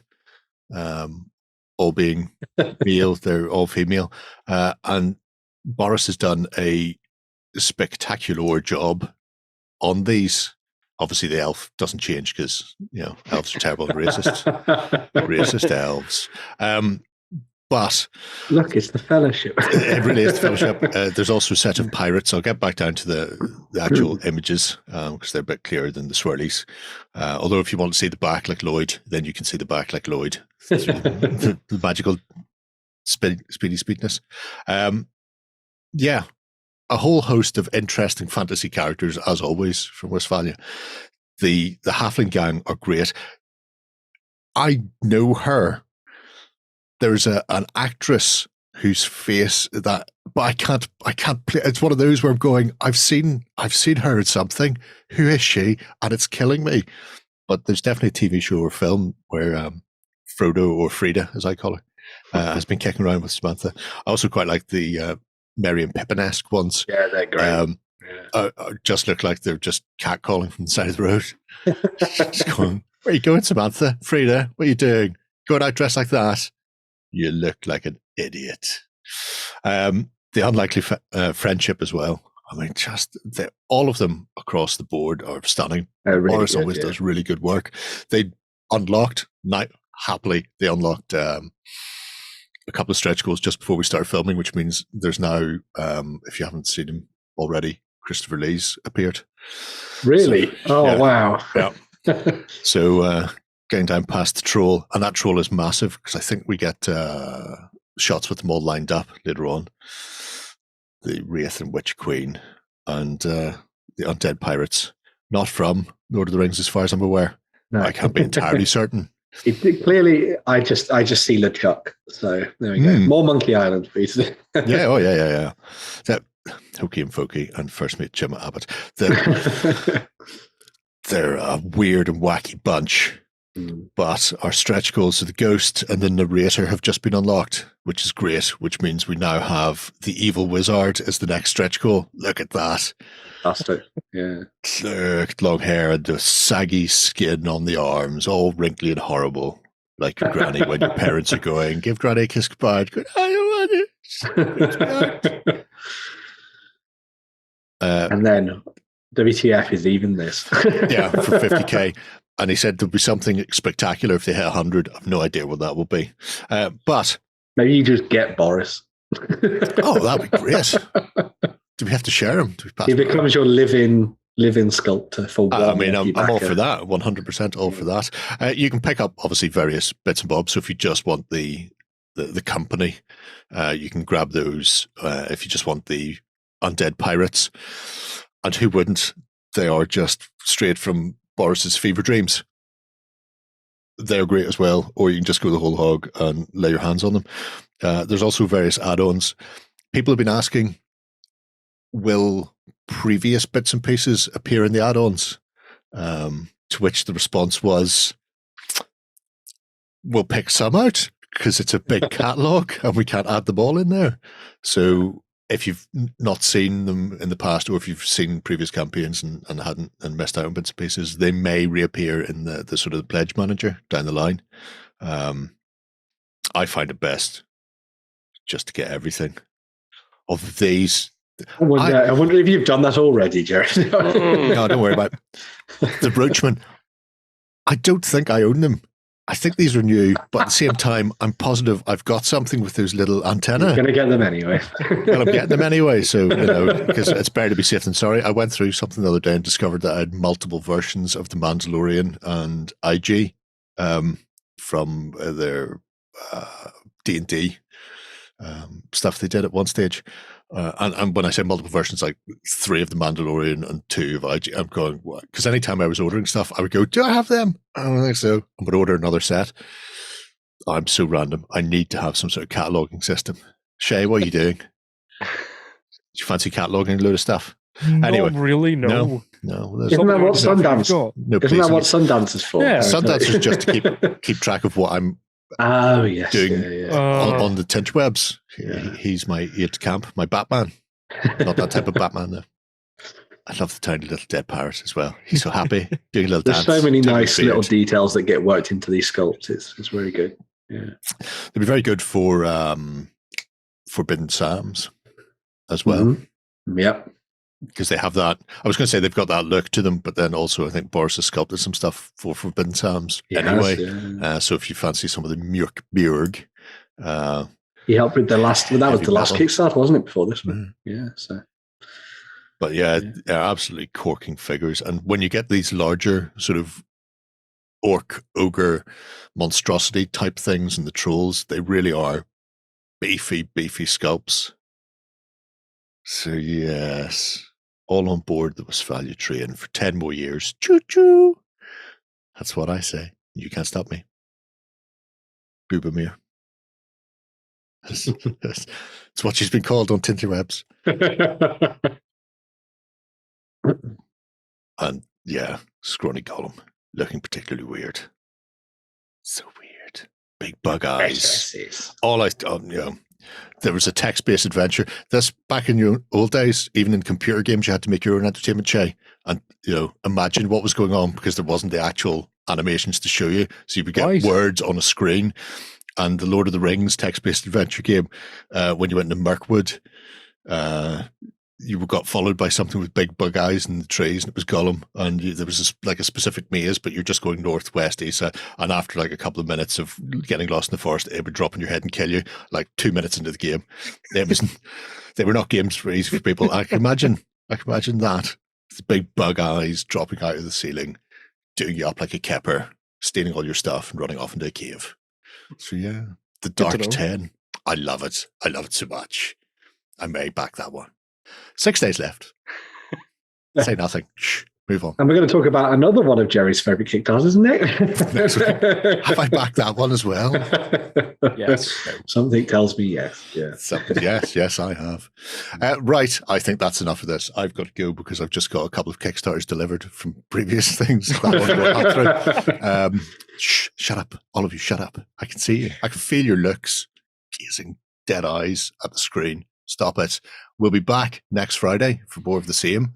all being male, they're all female. And Boris has done a spectacular job on these. Obviously, the elf doesn't change because, elves are terrible and racist. Racist elves. But look, it's the fellowship. It really is the fellowship. There's also a set of pirates. I'll get back down to the actual images because they're a bit clearer than the swirlies. Although if you want to see the back like Lloyd, then you can see the back like Lloyd. the magical speediness. Yeah, a whole host of interesting fantasy characters, as always, from Westfalia. The Halfling gang are great. I know her. There's an actress whose face but I can't play. It's one of those where I'm going, I've seen her in something. Who is she? And it's killing me. But there's definitely a TV show or film where Frodo, or Frida, as I call her, has been kicking around with Samantha. I also quite like the Merry and Pippin-esque ones. Yeah, they're great. Just look like they're just catcalling from the side of the road. Just going, where are you going, Samantha? Frida, what are you doing? Going out dressed like that? You look like an idiot. The unlikely friendship as well. I mean, all of them across the board are stunning. Really Boris always does really good work. They unlocked, happily, they unlocked a couple of stretch goals just before we start filming, which means there's now, if you haven't seen him already, Christopher Lee's appeared. Really? So, wow. Yeah. So, getting down past the troll, and that troll is massive because I think we get shots with them all lined up later on. The Wraith and Witch Queen and the Undead Pirates, not from Lord of the Rings as far as I'm aware. No. I can't be entirely certain. Clearly, I just see LeChuck. So there we go. More Monkey Island, please. Yeah. That Hokey and Folky and First Mate Jim Abbott. They're a weird and wacky bunch. But our stretch goals of the Ghost and the Narrator have just been unlocked, which is great, which means we now have the Evil Wizard as the next stretch goal. Look at that. Fantastic. Yeah. Look, long hair and the saggy skin on the arms, all wrinkly and horrible. Like your granny when your parents are going, give granny a kiss goodbye. Go, I don't want it. And then WTF is even this. Yeah, for 50k. And he said there'll be something spectacular if they hit 100. I've no idea what that will be. But maybe you just get Boris. Oh, that'd be great. Do we have to share him? He becomes your living sculptor for one. I mean, I'm all for that. 100% all for that. You can pick up, obviously, various bits and bobs. So if you just want the company, you can grab those. If you just want the Undead Pirates. And who wouldn't? They are just straight from Boris's fever dreams. They're great as well, or you can just go the whole hog and lay your hands on them. There's also various add-ons. People have been asking, will previous bits and pieces appear in the add-ons? To which the response was, we'll pick some out because it's a big catalogue and we can't add them all in there. So if you've not seen them in the past, or if you've seen previous campaigns and hadn't and missed out on bits and pieces, they may reappear in the sort of the pledge manager down the line. I find it best just to get everything of these. I wonder if you've done that already, Jerry. No, don't worry about it. The Roachman. I don't think I own them. I think these are new, but at the same time, I'm positive I've got something with those little antennae. You're going to get them anyway. Well, I'm getting them anyway, so, because it's better to be safe than sorry. I went through something the other day and discovered that I had multiple versions of the Mandalorian and IG from their D&D stuff they did at one stage. And when I say multiple versions, like 3 of the Mandalorian and 2 of IG, I'm going, what? Because anytime I was ordering stuff, I would go, do I have them? I don't think so. I'm going to order another set. I'm so random. I need to have some sort of cataloging system. Shay, what are you doing? Do you fancy cataloging a load of stuff? Anyway, not really, no. Isn't that what Sundance? Isn't that what Sundance is for? Yeah. Sundance is just to keep track of what I'm doing on the Tinterwebs. He's my aide de camp, my Batman. Not that type of Batman, though. I love the tiny little dead parrot as well. He's so happy doing a little There's dance. so many nice little details that get worked into these sculpts. It's very good. Yeah, they'd be very good for Forbidden Psalms as well. Mm-hmm. Yep. Because they have that. I was going to say they've got that look to them, but then also I think Boris has sculpted some stuff for Forbidden Psalms anyway. So if you fancy some of the Mjörkbjörg, he helped with the last. Well, that was the last Kickstarter, wasn't it? Before this one, yeah. So, but they're absolutely corking figures. And when you get these larger sort of orc, ogre, monstrosity type things and the trolls, they really are beefy sculpts. So yes, all on board the Westfalia train for 10 more years. Choo-choo! That's what I say. You can't stop me. Boobamere. That's what she's been called on Tinterwebs. And scrawny Gollum, looking particularly weird. So weird. Big bug eyes. There was a text-based adventure. This back in your old days, even in computer games, you had to make your own entertainment, Shay, and imagine what was going on because there wasn't the actual animations to show you. So you would get words on a screen. And the Lord of the Rings text-based adventure game, when you went into Mirkwood, you got followed by something with big bug eyes in the trees, and it was Gollum. And there was a specific maze, but you're just going northwest, east. And after like a couple of minutes of getting lost in the forest, it would drop on your head and kill you. Like 2 minutes into the game, they were not games for easy for people. I can imagine that the big bug eyes dropping out of the ceiling, doing you up like a kepper, stealing all your stuff, and running off into a cave. So the Dark 10. I love it. I love it so much. I may back that one. 6 days left. Say nothing. Shh, move on. And we're going to talk about another one of Jerry's favourite Kickstarters, isn't it? Have I backed that one as well? Yes. Something tells me yes. Yeah. Yes, I have. Right. I think that's enough of this. I've got to go because I've just got a couple of Kickstarters delivered from previous things. Shh, shut up. All of you, shut up. I can see you. I can feel your looks, gazing dead eyes at the screen. Stop it. We'll be back next Friday for more of the same.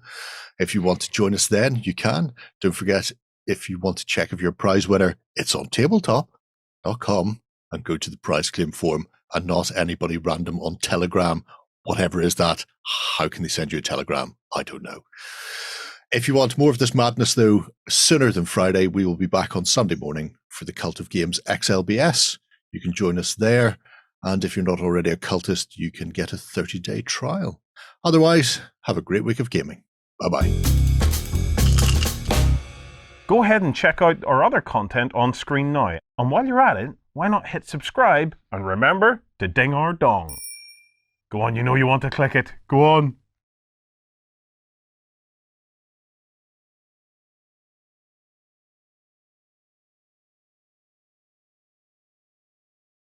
If you want to join us then, you can. Don't forget, if you want to check if you're a prize winner, it's on tabletop.com and go to the prize claim form and not anybody random on Telegram. Whatever is that? How can they send you a telegram? I don't know. If you want more of this madness, though, sooner than Friday, we will be back on Sunday morning for the Cult of Games XLBS. You can join us there. And if you're not already a cultist, you can get a 30-day trial. Otherwise, have a great week of gaming. Bye-bye. Go ahead and check out our other content on screen now. And while you're at it, why not hit subscribe and remember to ding our dong. Go on, you know you want to click it. Go on.